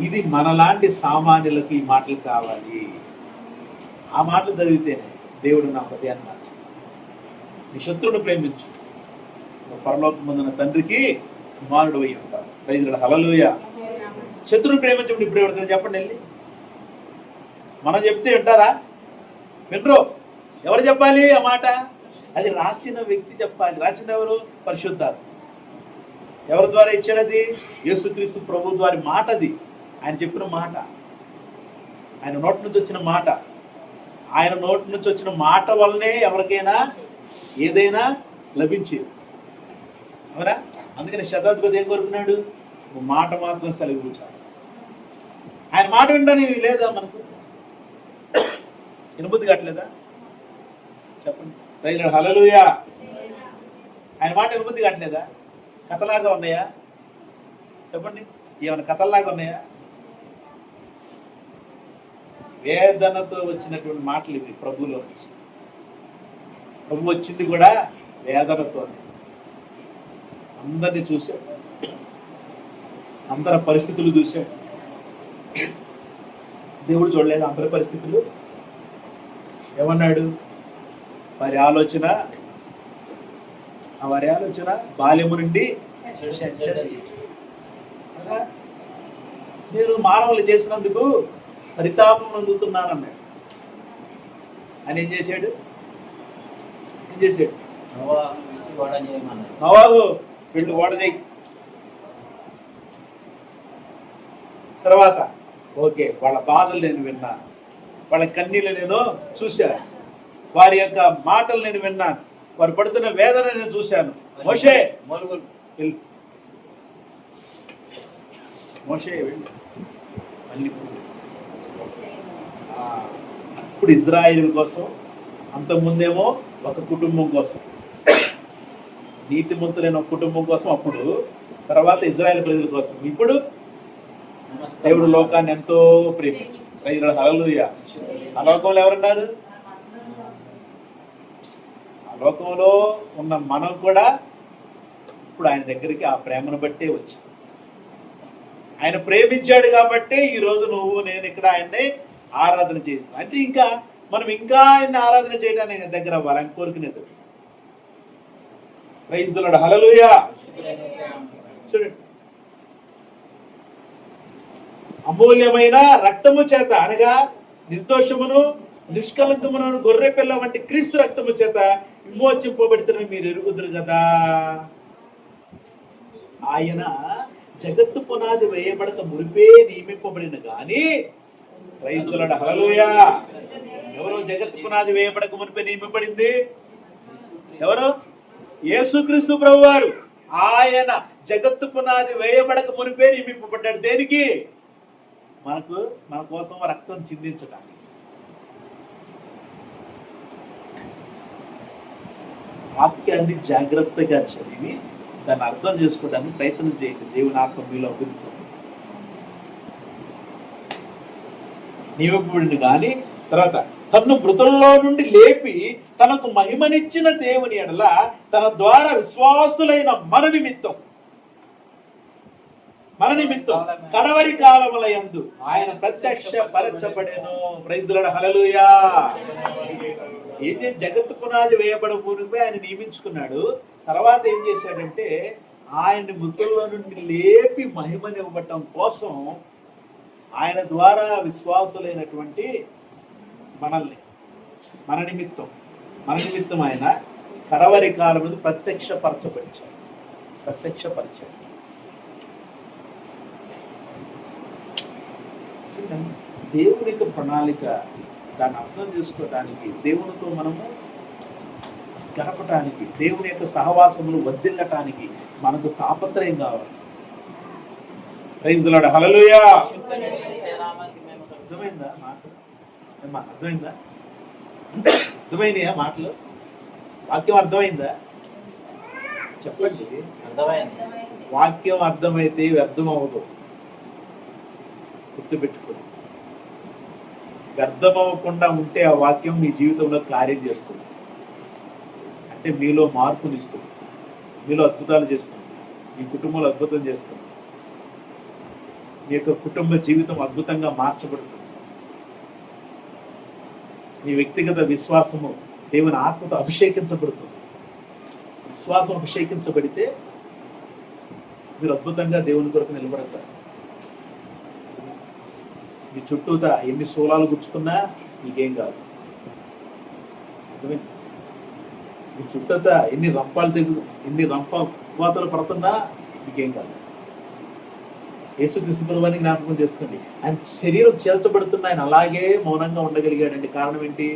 B: ఇది మనలాంటి సామాన్యులకు ఈ మాటలు కావాలి. ఆ మాటలు చదివితేనే దేవుడు నా హృదయాన్ని మార్చి, నీ శత్రువును ప్రేమించు, పరలోకమందున్న తండ్రికి కుమారుడు అయి ఉంటాడు. Praise the lord. హల్లెలూయా. శత్రువును ప్రేమించమని ఇప్పుడు ఎవరికైనా చెప్పండి వెళ్ళి. మనం చెప్తే వింటారా? వినరు. ఎవరు చెప్పాలి ఆ మాట? అది రాసిన వ్యక్తి చెప్పాలి. రాసింది ఎవరు? పరిశుద్ధాత్మ. ఎవరి ద్వారా ఇచ్చాడు అది? యేసుక్రీస్తు ప్రభు ద్వారా మాట. అది ఆయన చెప్పిన మాట, ఆయన నోటి నుంచి వచ్చిన మాట. ఆయన నోటి నుంచి వచ్చిన మాట వల్లనే ఎవరికైనా ఏదైనా లభించేది. అవునా? అందుకని శతాధిపతి ఏం కోరుకున్నాడు? మాట మాత్రం సెలవించాలి. ఆయన మాట వినడానికి లేదా? మనకు వినబుద్ధి కావట్లేదా? చెప్పండి. Praise the lord. హల్లెలూయా. ఆయన మాట వినబుద్ధి కావట్లేదా? కథలాగా ఉన్నాయా? చెప్పండి. ఏమైనా కథల్లాగా ఉన్నాయా? వేదనతో వచ్చినటువంటి మాటలు ఇవి ప్రభువులో నుంచి. ప్రభు వచ్చింది కూడా వేదనతో. అందరినీ చూశాడు, అందరి పరిస్థితులు చూశాడు. దేవుడు చూడలేదు అందరి పరిస్థితులు. ఏమన్నాడు? వారి ఆలోచన బాల్యము నుండి నేను మానవులు చేసినందుకు పరితాపం అందుతున్నానన్నాడు. ఆయన ఏం చేశాడు? నోవాహు వీళ్ళు ఓడ చేయి. తర్వాత ఓకే, వాళ్ళ బాధలు నేను విన్నాను, వాళ్ళ కన్నీళ్ళు నేను చూశాను, వారి యొక్క మాటలు నేను విన్నాను, వారు పడుతున్న వేదన నేను చూశాను. మోషే వెళ్ళు మళ్ళీ. అప్పుడు ఇజ్రాయిల్ కోసం, అంతకుముందేమో ఒక కుటుంబం కోసం, నీతిమంతులైన ఒక కుటుంబం కోసం, అప్పుడు తర్వాత ఇజ్రాయిల్ ప్రజల కోసం. ఇప్పుడు దేవుడు లోకాన్ని ఎంతో ప్రేమించాడు. హల్లెలూయా. ఆ లోకంలో ఎవరున్నారు? ఆ లోకంలో ఉన్న మనం కూడా ఇప్పుడు ఆయన దగ్గరికి ఆ ప్రేమను బట్టే వచ్చాం. ఆయన ప్రేమించాడు కాబట్టి ఈరోజు నువ్వు నేను ఇక్కడ ఆయన్ని ఆరాధన చేస్తాం. అంటే ఇంకా మనం ఇంకా ఆయన్ని ఆరాధన చేయడానికి దగ్గర అవ్వాలి. ఆయన కోరుకునేది. Praise the lord. హల్లెలూయా. చూడండి, అమూల్యమైన రక్తము చేత అనగా నిర్దోషమును నిష్కలంకమును గొర్రె పిల్ల వంటి క్రీస్తు రక్తము చేత విమోచింపబడుతున్న మీరు ఎరుగుదురు కదా. ఆయన జగత్తు పునాది వేయబడక మురిపే నియమింపబడిన గాని, ప్రైజ్ ది లార్డ్. హల్లెలూయా. ఎవరు జగత్తు పునాది వేయబడక మురిపే నియమింపబడింది? ఎవరు? యేసుక్రీస్తు ప్రభువారు. ఆయన జగత్తు పునాది వేయబడక మునిపే నియమింపబడ్డాడు. దేనికి? మన కోసం రక్తం చిందించడానికి. వాక్యాన్ని జాగ్రత్తగా చదివి దాన్ని అర్థం చేసుకోవడానికి ప్రయత్నం చేయండి. దేవుని ఆత్మ మీలో అభివృద్ధి నియమింపబడింది కానీ, తర్వాత తన్ను మృతుల్లో నుండి లేపి తనకు మహిమనిచ్చిన దేవుని ఎడల తన ద్వారా విశ్వాసులైన మన నిమిత్తం కడవరి కాలములయందు ఆయన ప్రత్యక్ష పరచబడెను. Praise the lord. హల్లెలూయా. ఏది జగత్తు పునాది వేయబడబోనిపై ఆయన నియమించుకున్నాడు. తర్వాత ఏం చేశాడంటే ఆయన్ని మృతుల్లో నుండి లేపి మహిమనివ్వటం కోసం ఆయన ద్వారా విశ్వాసులైనటువంటి మన నిమిత్తం ఆయన కడవరి కాలం మీద ప్రత్యక్షపరచాడు. దేవుని యొక్క ప్రణాళిక, దాన్ని అర్థం చేసుకోవడానికి, దేవునితో మనము గడపటానికి, దేవుని యొక్క సహవాసములు వర్ధిల్లటానికి మనకు తాపత్రయం కావాలి. Praise the lord. హల్లెలూయా. అర్థమైందా మాట? అర్థమైందా మాటలు? వాక్యం అర్థమైందా? చెప్పండి. వాక్యం అర్థమైతే వ్యర్థం అవ్వదు. గుర్తుపెట్టుకోండి. వ్యర్థం అవ్వకుండా ఉంటే ఆ వాక్యం మీ జీవితంలో కార్యం చేస్తుంది. అంటే మీలో మార్పునిస్తుంది, మీలో అద్భుతాలు చేస్తుంది, మీ కుటుంబంలో అద్భుతం చేస్తుంది, మీ యొక్క కుటుంబ జీవితం అద్భుతంగా మార్చబడుతుంది. మీ వ్యక్తిగత విశ్వాసము దేవుని ఆత్మతో అభిషేకించబడుతుంది. విశ్వాసం అభిషేకించబడితే మీరు అద్భుతంగా దేవుని కొరకు నిలబడతారు. మీ చుట్టూతా ఎన్ని సోలాలు గుచ్చుకున్నా మీకేం కాదు. మీ చుట్టూతా ఎన్ని రంపాతలు పడుతున్నా మీకేం కాదు. యేసుక్రీస్తు ప్రభువుని జ్ఞాపకం చేసుకోండి. ఆయన శరీరం చేల్చబడుతున్న ఆయన అలాగే మౌనంగా ఉండగలిగాడండి. కారణం ఏంటి?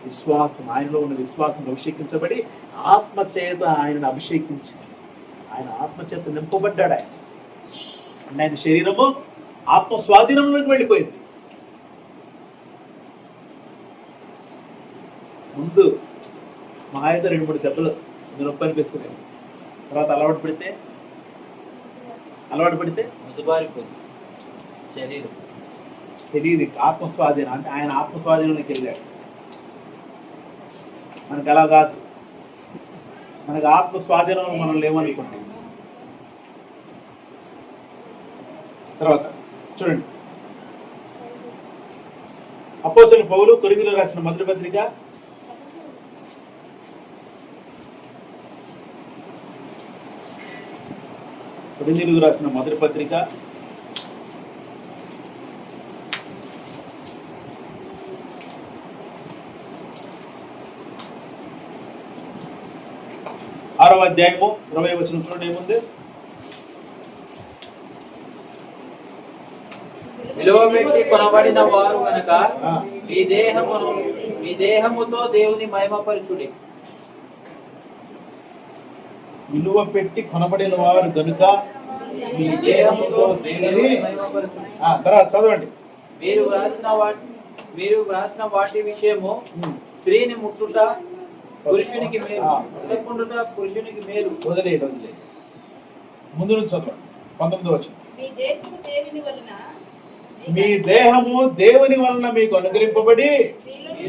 B: విశ్వాసం. ఆయనలో ఉన్న విశ్వాసం అభిషేకించబడి ఆత్మచేత ఆయనను అభిషేకించి ఆయన ఆత్మచేత నింపబడ్డాడు. ఆయన శరీరము ఆత్మ స్వాధీనంలోకి వెళ్ళిపోయింది. ముందు మా అయితే 2-3 దెబ్బలు నొప్పి అనిపిస్తున్నాయి. తర్వాత అలవాటు పడితే తెలియదు. ఆత్మస్వాధీనం అంటే ఆయన ఆత్మస్వాధీనంలోకి వెళ్ళాడు. మనకు అలా కాదు. మనకు ఆత్మస్వాధీనంలో మనం లేవనుకుంటాం. తర్వాత చూడండి, అపోస్తలుడైన పౌలు కొరింథీయులకు రాసిన మొదటి పత్రిక 6వ అధ్యాయము 20వ వచనం చూడండి. ఏముంది?
E: విలువ పెట్టి కొనబడిన వారు గనక మీ దేహముతో దేవుని మహిమపరచుడి.
B: విలువ పెట్టి కొనబడిన వారు గనుక మీ దేహముతో దేవుని మహిమపరచుడి. తర్వాత చదవండి.
E: మీరు వ్రాసిన వాటి విషయము స్త్రీని ముట్టుట పురుషునికి మేలు, ముట్టుకుండుట పురుషునికి మేలు.
B: ముందు నుంచి చదవండి. 19వ వచనం.
D: మీ దేహము దేవుని వలన
B: మీ దేహము దేవుని వలన మీకు అనుగ్రహింపబడి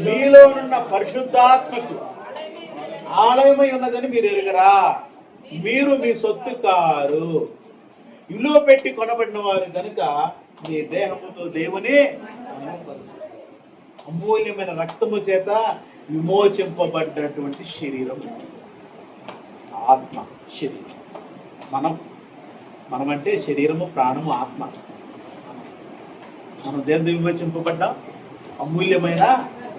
B: మీలో ఉన్న పరిశుద్ధాత్మకు ఆలయమై ఉన్నదని మీరు ఎరుగరా? మీరు మీ సొత్తు కారు, విలువ పెట్టి కొనబడిన వారు కనుక మీ దేహముతో దేవుని అమూల్యమైన రక్తము చేత విమోచింపబడ్డటువంటి శరీరం, ఆత్మ శరీరం. మనమంటే శరీరము, ప్రాణము, ఆత్మ. మనం దేని విమోచింపబడ్డాం? అమూల్యమైన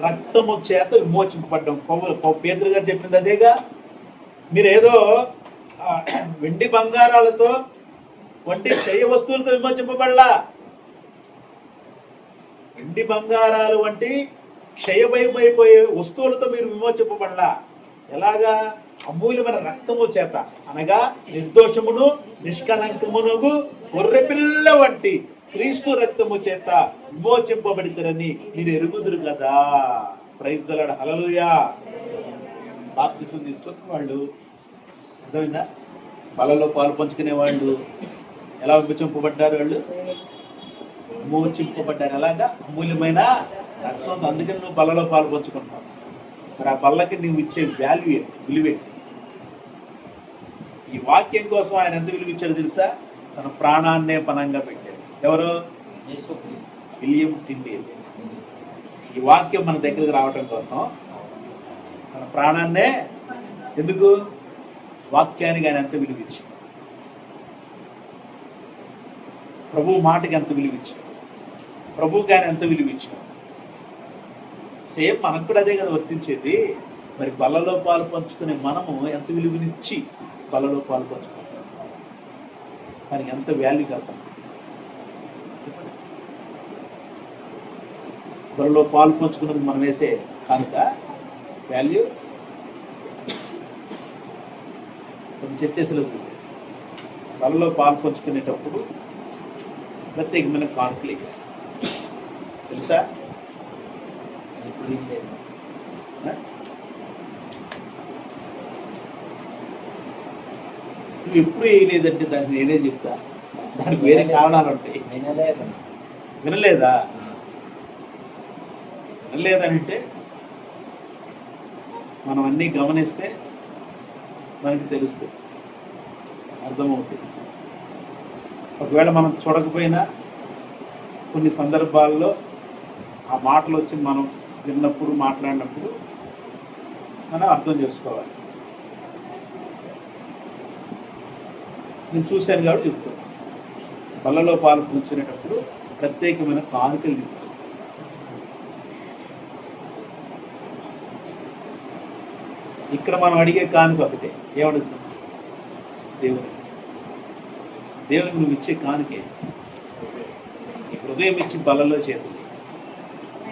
B: రక్తము చేత విమోచింపబడ్డాం. పేతురు గారు చెప్పింది అదేగా. మీరు ఏదో వెండి బంగారాలతో వంటి క్షయ వస్తువులతో విమోచింపబడలా. వెండి బంగారాలు వంటి క్షయమైపోయే వస్తువులతో మీరు విమోచింపబడలా. ఎలాగా? అమూల్యమైన రక్తము చేత, అనగా నిర్దోషమును నిష్కళంకమునగు గొర్రెపిల్ల వంటి క్రీస్తు రక్తము చేత విమోచింపబడితరని మీరు ఎరుగుదురు కదా. ప్రైజ్ ద లార్డ్, హల్లెలూయా. బాప్తిసం తీసుకొని వాళ్ళు అర్థమైందా? బలలో పాలు పంచుకునే వాళ్ళు ఎలా విమోచింపబడ్డారు? వాళ్ళు విమోచింపబడ్డారు. ఎలాగా? అమూల్యమైన రక్తం. అందుకని నువ్వు బలలో పాలు పంచుకుంటావు. మరి ఆ బల్లకి నువ్వు ఇచ్చే వాల్యూ ఏంటి? విలువేంటి? ఈ వాక్యం కోసం ఆయన ఎంత విలువ ఇచ్చాడు తెలుసా? తన ప్రాణాన్నే పణంగా పెట్టాడు. ఎవరు? William Tyndale. ఈ వాక్యం మన దగ్గరికి రావటం కోసం తన ప్రాణాన్నే. ఎందుకు? వాక్యానికి ఆయన ఎంత విలువ ఇచ్చాడు, ప్రభు మాటకి ఎంత విలువ ఇచ్చాడు, ప్రభువుకి ఆయన ఎంత విలువ ఇచ్చాడు. సేమ్ మనకు కూడా అదే కదా వర్తించేది. మరి బలలో పాలు పంచుకునే మనము ఎంత విలువనిచ్చి బలలో పాలు పంచుకుంటాం, దానికి ఎంత వాల్యూ కడతాం? బలలో పాలు పంచుకున్నది మనం వేసే కనుక వాల్యూ కొన్ని చర్చలో చూసే బలలో పాలు పంచుకునేటప్పుడు ప్రత్యేకమైన కాన్ఫ్లిక్ట్ తెలుసా? నువ్వు ఎప్పుడు వేయలేదంటే దానికి నేనే చెప్తా. దానికి వేరే కారణాలు ఉంటాయి. వినలేదా? వినలేదనంటే మనం అన్నీ గమనిస్తే మనకి తెలుస్తుంది, అర్థమవుతుంది. ఒకవేళ మనం చూడకపోయినా కొన్ని సందర్భాల్లో ఆ మాటలు వచ్చి మనం విన్నప్పుడు, మాట్లాడినప్పుడు మనం అర్థం చేసుకోవాలి. నేను చూశాను కాబట్టి చెప్తాను. బల్లలో పాలు పంచుకునేటప్పుడు ప్రత్యేకమైన కానుకలు తీసుకోవాలి. ఇక్కడ మనం అడిగే కానుక ఒకటే. ఏమడుగుతాం? దేవునికి నువ్వు ఇచ్చే కానుకే నీ హృదయం ఇచ్చి బల్లలో చేతులు.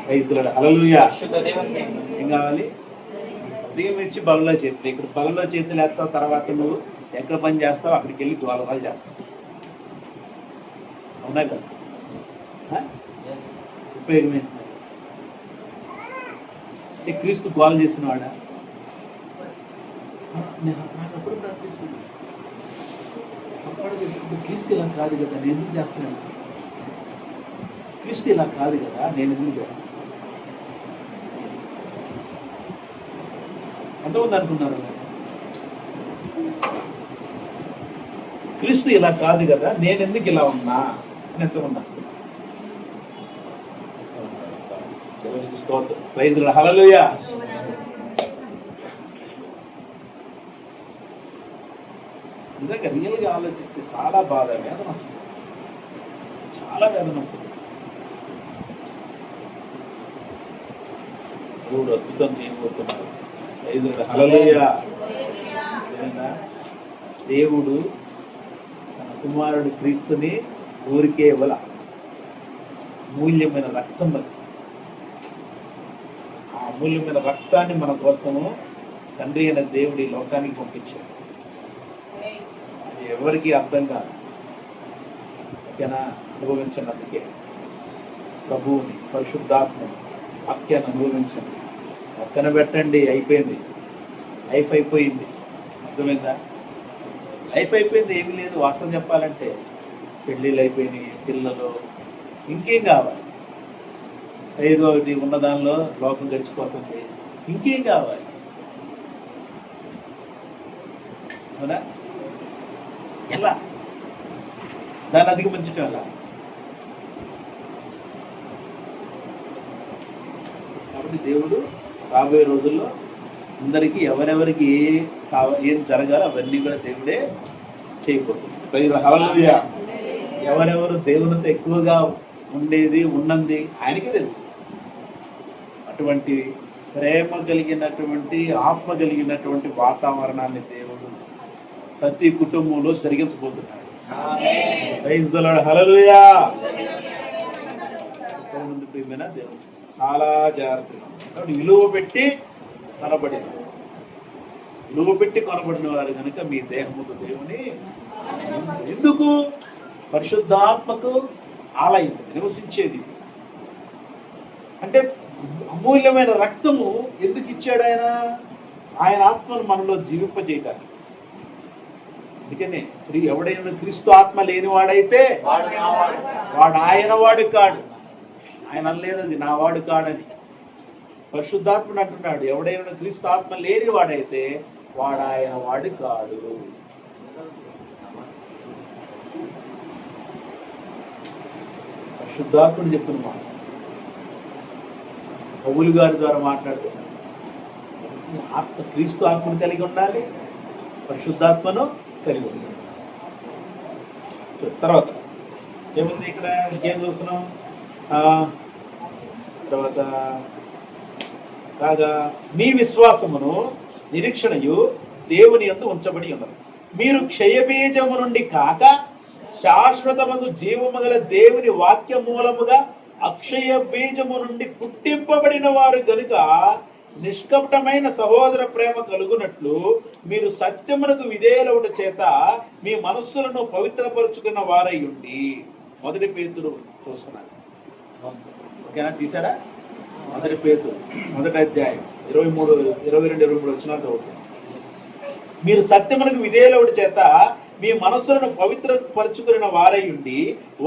B: ప్రైజ్ ది లార్డ్, హల్లెలూయా. ఏం కావాలి? హృదయం ఇచ్చి బల్లలో చేతులు. ఇక్కడ బల్లలో చేతులు వేస్తావు, తర్వాత నువ్వు ఎక్కడ పని చేస్తావు అక్కడికి వెళ్ళి గోలవాలు చేస్తావు. అవునా కదా? ఉపయోగమే. క్రీస్తు గోల చేసిన వాడా? నాకు అప్పుడు అనిపిస్తుంది, అప్పుడు చేస్తుంది క్రీస్తు ఇలా కాదు కదా, నేను ఎందుకు చేస్తున్నాను? క్రీస్తు ఇలా కాదు కదా, నేను ఎందుకు చేస్తాను? ఎంతమంది అనుకున్నారు? క్రీస్తు ఇలా కాదు కదా, నేను ఎందుకు ఇలా ఉన్నా అని ఎంతమంది అనుకున్నారు? దేవునికి స్తోత్రం, ప్రైజ్ ది లార్డ్, హల్లెలూయా. నిజంగా రియల్గా ఆలోచిస్తే చాలా బాధ, వేదన వస్తుంది, చాలా వేదన వస్తుంది. దేవుడు అద్భుతం చేయబోతున్నారు. ప్రైజ్ ది లార్డ్, హల్లెలూయా. దేవుడు తన కుమారుడు క్రీస్తుని ఊరికే ఇవ్వాల, మూల్యమైన రక్తం. ఆ అమూల్యమైన రక్తాన్ని మన కోసము తండ్రి అయిన దేవుడి లోకానికి పంపించాడు. అది ఎవరికి అర్థం కాదు, ఓకేనా? అనుభవించండి. అందుకే ప్రభువుని, పరిశుద్ధాత్మని, వాక్యాన్ని అనుభవించండి. పక్కన పెట్టండి. అయిపోయింది, లైఫ్ అయిపోయింది. అర్థమైందా? లైఫ్ అయిపోయింది, ఏమీ లేదు. వాస్తవం చెప్పాలంటే పెళ్ళిళ్ళు అయిపోయినాయి, పిల్లలు, ఇంకేం కావాలి? ఏదో ఒకటి ఉన్న దానిలో లోకం గడిచిపోతుంది, ఇంకేం కావాలి? అవునా? ఎలా దాన్ని అధిగమించటం ఎలా? కాబట్టి దేవుడు రాబోయే రోజుల్లో అందరికీ ఎవరెవరికి ఏం జరగాలో అవన్నీ కూడా దేవుడే చేయబోతుంది. హల్లెలూయా. ఎవరెవరు దేవునితో ఎక్కువగా ఉండేది ఉన్నది ఆయనకే తెలుసు. అటువంటి ప్రేమ కలిగినటువంటి ఆత్మ కలిగినటువంటి వాతావరణాన్ని దేవుడు ప్రతి కుటుంబంలో జరిగించబోతున్నాడు. Praise the lord. హల్లెలూయా. ప్రియమైన దేవుడు చాలా జాగ్రత్తగా విలువ పెట్టి కొనబడింది. విలువ పెట్టి కొనబడిన వారు కనుక మీ దేహముకు దేవుని ఎందుకు? పరిశుద్ధాత్మకు ఆలయం నివసించేది. అంటే అమూల్యమైన రక్తము ఎందుకు ఇచ్చాడు ఆయన? ఆయన ఆత్మను మనలో జీవింపజేయటానికి. అందుకనే ఎవడైనా క్రీస్తు ఆత్మ లేనివాడైతే వాడు ఆయన వాడు కాడు. ఆయన అనలేదు అది నా వాడు కాడని. పరిశుద్ధాత్మను అంటున్నాడు, ఎవడైనా క్రీస్తు ఆత్మ లేని వాడైతే వాడు ఆయన వాడు కాడు. పరిశుద్ధాత్ముడు చెప్పిన మాట పౌలు గారి ద్వారా మాట్లాడుతున్నాడు. ఆత్మ క్రీస్తు ఆత్మను కలిగి ఉండాలి, పరిశుద్ధాత్మను కలిగి ఉండాలి. తర్వాత ఏముంది ఇక్కడ? ఇంకేం చూస్తున్నాం? తర్వాత కాగా మీ విశ్వాసమును నిరీక్షణయు దేవుని యందు ఉంచబడి ఉన్నది. మీరు క్షయబీజము నుండి కాక శాశ్వతమగు జీవము గల దేవుని వాక్య మూలముగా అక్షయ బీజము నుండి పుట్టింపబడిన వారు గనుక నిష్కపటమైన సహోదర ప్రేమ కలుగునట్లు మీరు సత్యమునకు విధేయులవుట చేత మీ మనస్సులను పవిత్రపరుచుకున్న వారై ఉండి. 1 పేతురు చూస్తున్నాను. ఓకేనా? తీసారా? 1 పేతురు 1వ అధ్యాయం 22, 23 వచనాలతో అవుతుంది. మీరు సత్యమునకు విధేయులవుట చేత మీ మనస్సులను పవిత్రపరచుకున్న వారై ఉండి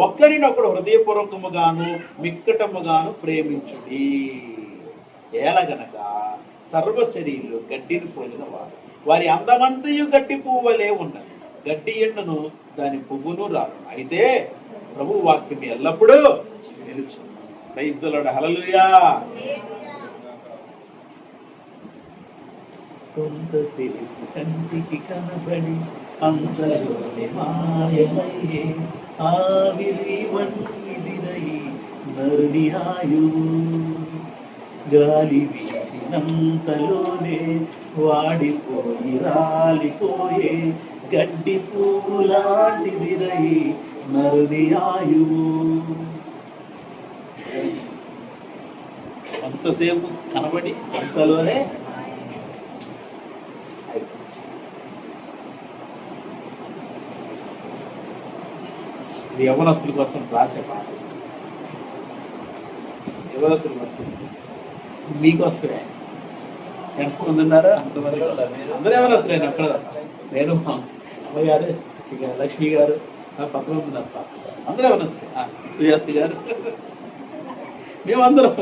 B: ఒక్కరినొకడు హృదయపూర్వకముగాను మిక్కటముగాను ప్రేమించుడి. ఎలాగనగా సర్వ శరీరులు గడ్డిని పోలిన వారు, వారి అందమంతయు గడ్డి పువ్వులే ఉన్నది. గడ్డి ఎండును దాని పువ్వును రాను, అయితే ప్రభు వాక్యం ఎల్లప్పుడూ నిలుచు. Praise the lord. హల్లెలూయా. కొంతసేపు కంటికి కనబడి అంతలోనే మాయమయ్యే ఆవిరి వంటిదిరై నరుని ఆయువు గాలి వీచినంతలోనే వాడిపోయి రాలిపోయే గడ్డి పువ్వు లాంటిదిరై నరుని ఆయువు. అంతసేపు కనబడి అంతలోనే యవనస్తుల కోసం రాసే పాట. యవనస్తుల కోసం, మీకోసమే. ఎంతమంది ఉన్నారో అంతమంది. అందరూ యవనస్తులేండి. అక్కడ నేను, అమ్మగారు, ఇక లక్ష్మి గారు, పక్కన ఉంది తప్ప అందరూ యవనస్తులే. సుజాత గారు, మేమందరం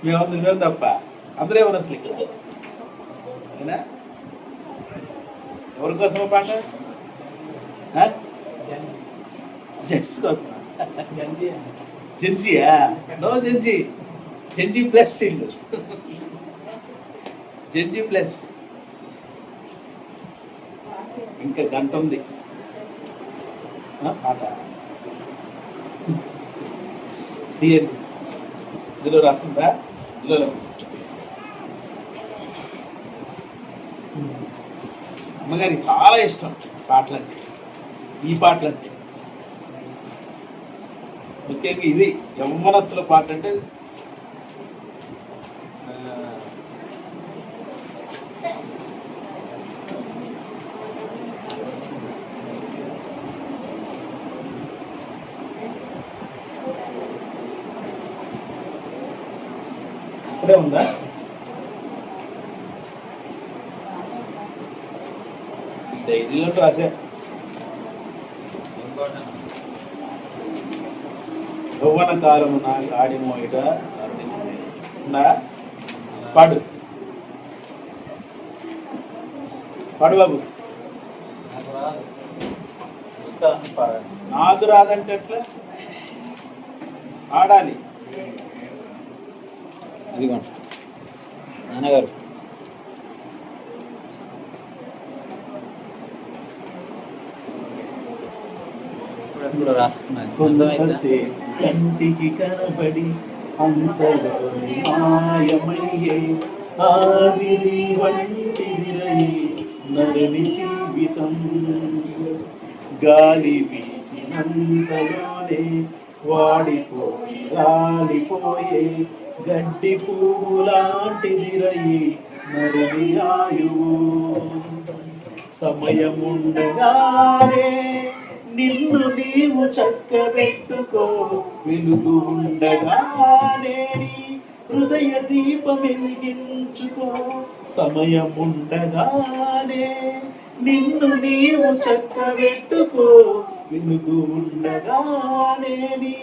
B: మేము తప్ప అందరూ యవనస్తులు ఇక్కడ. అవునా? ఎవరి కోసమో పాట? జెంట్స్ కోసం. జెన్జీయా? నో జెన్జీ, జెన్జీ ప్లస్ ఇల్లు, జెన్జీ ప్లస్. ఇంకా గంట ఉంది పాట. ఇందులో రాసిందా? ఇందులో అమ్మగారికి చాలా ఇష్టం పాటలంటే, ఈ పాటలంటే. ముఖ్యంగా ఇది యవ్వనస్తుల పాట అంటే ఇక్కడే ఉందా? డైరీలో రాసా.
C: యవ్వన కాలమున గాడి మోయట ఉందా? పాడు పాడు బాబు.
E: నాకు రాదు. ఇస్తాను పాడండి.
C: నాకు రాదంటే ఎట్లా? ఆడాలి.
E: ఇదిగోండి నాన్నగారు. ఇప్పుడు రాసుకున్నాను.
B: కొంతసేపు కంటికి కనబడి అంతలోని మాయమయ్యే ఆవిరి వంటిదిరై నరుని జీవితం గాలి వీచినంతలోనే వాడిపోయి రాలిపోయే గడ్డి పువ్వు లాంటిదిరయి నరుని ఆయువు సమయముండగానే నిన్ను నీవు చక్కబెట్టుకో వెలుగు ఉండగానే నీ హృదయ దీపం వెలిగించుకో సమయముండగానే నిన్ను నీవు చక్కబెట్టుకో వెలుగు ఉండగానే నీ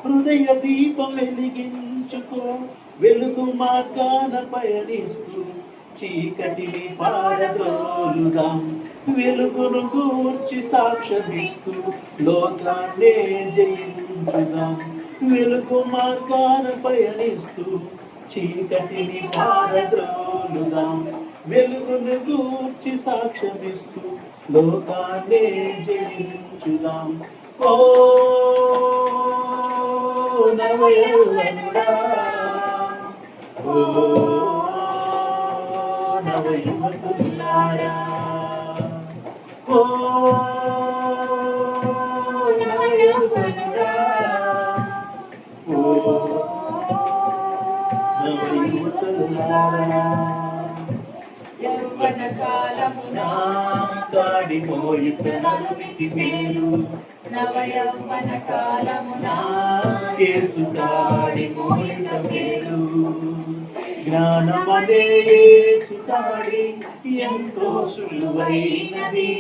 B: హృదయ దీపం వెలిగించుకో వెలుగు మార్గాన పయనిస్తూ చీకటిని పారద్రోలుదాం వెలుగును గూర్చి సాక్ష్యమిస్తూ లోకాన్నే జయించుదాం వెలుగు మార్గాన పయనిస్తూ చీకటిని పారద్రోలుదాం వెలుగును గూర్చి సాక్ష్యమిస్తూ లోకాన్నే జయించుదాం ఓ నవయౌవనుడా ఓ నవయువతులారా ఓ నవయౌవనుడా ఓ నవయువతులారా
A: యవ్వన కాలమున
B: గాడి మోయుట నరునికి మేలు
A: నవ యవ్వన కాలమున
B: యేసు గాడి మోయుట మేలు జ్ఞానమనే యేసు గాడి ఎంతో సులువైనది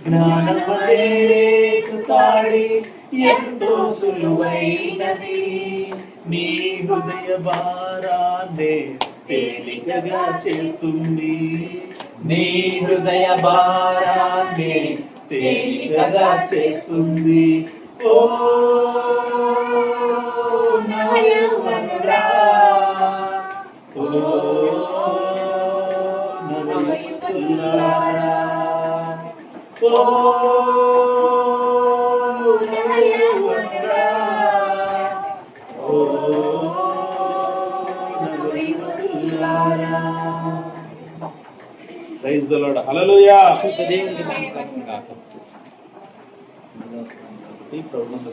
B: జ్ఞానమనే యేసు గాడి ఎంతో సులువైనది నీ హృదయ భారాన్నే తేలికగా చేస్తుంది నీ హృదయ భారాన్ని తేలికగా చేస్తుంది ఓ నవయౌవనుడా ఓ నవయువతులారా ఓ నవయౌవనుడా ఓ
C: ప్రైజ్ ది లార్డ్. హల్లెలూయా.
E: దేవునికి మహిమ కలుగును గాక.
C: ప్రభువునందు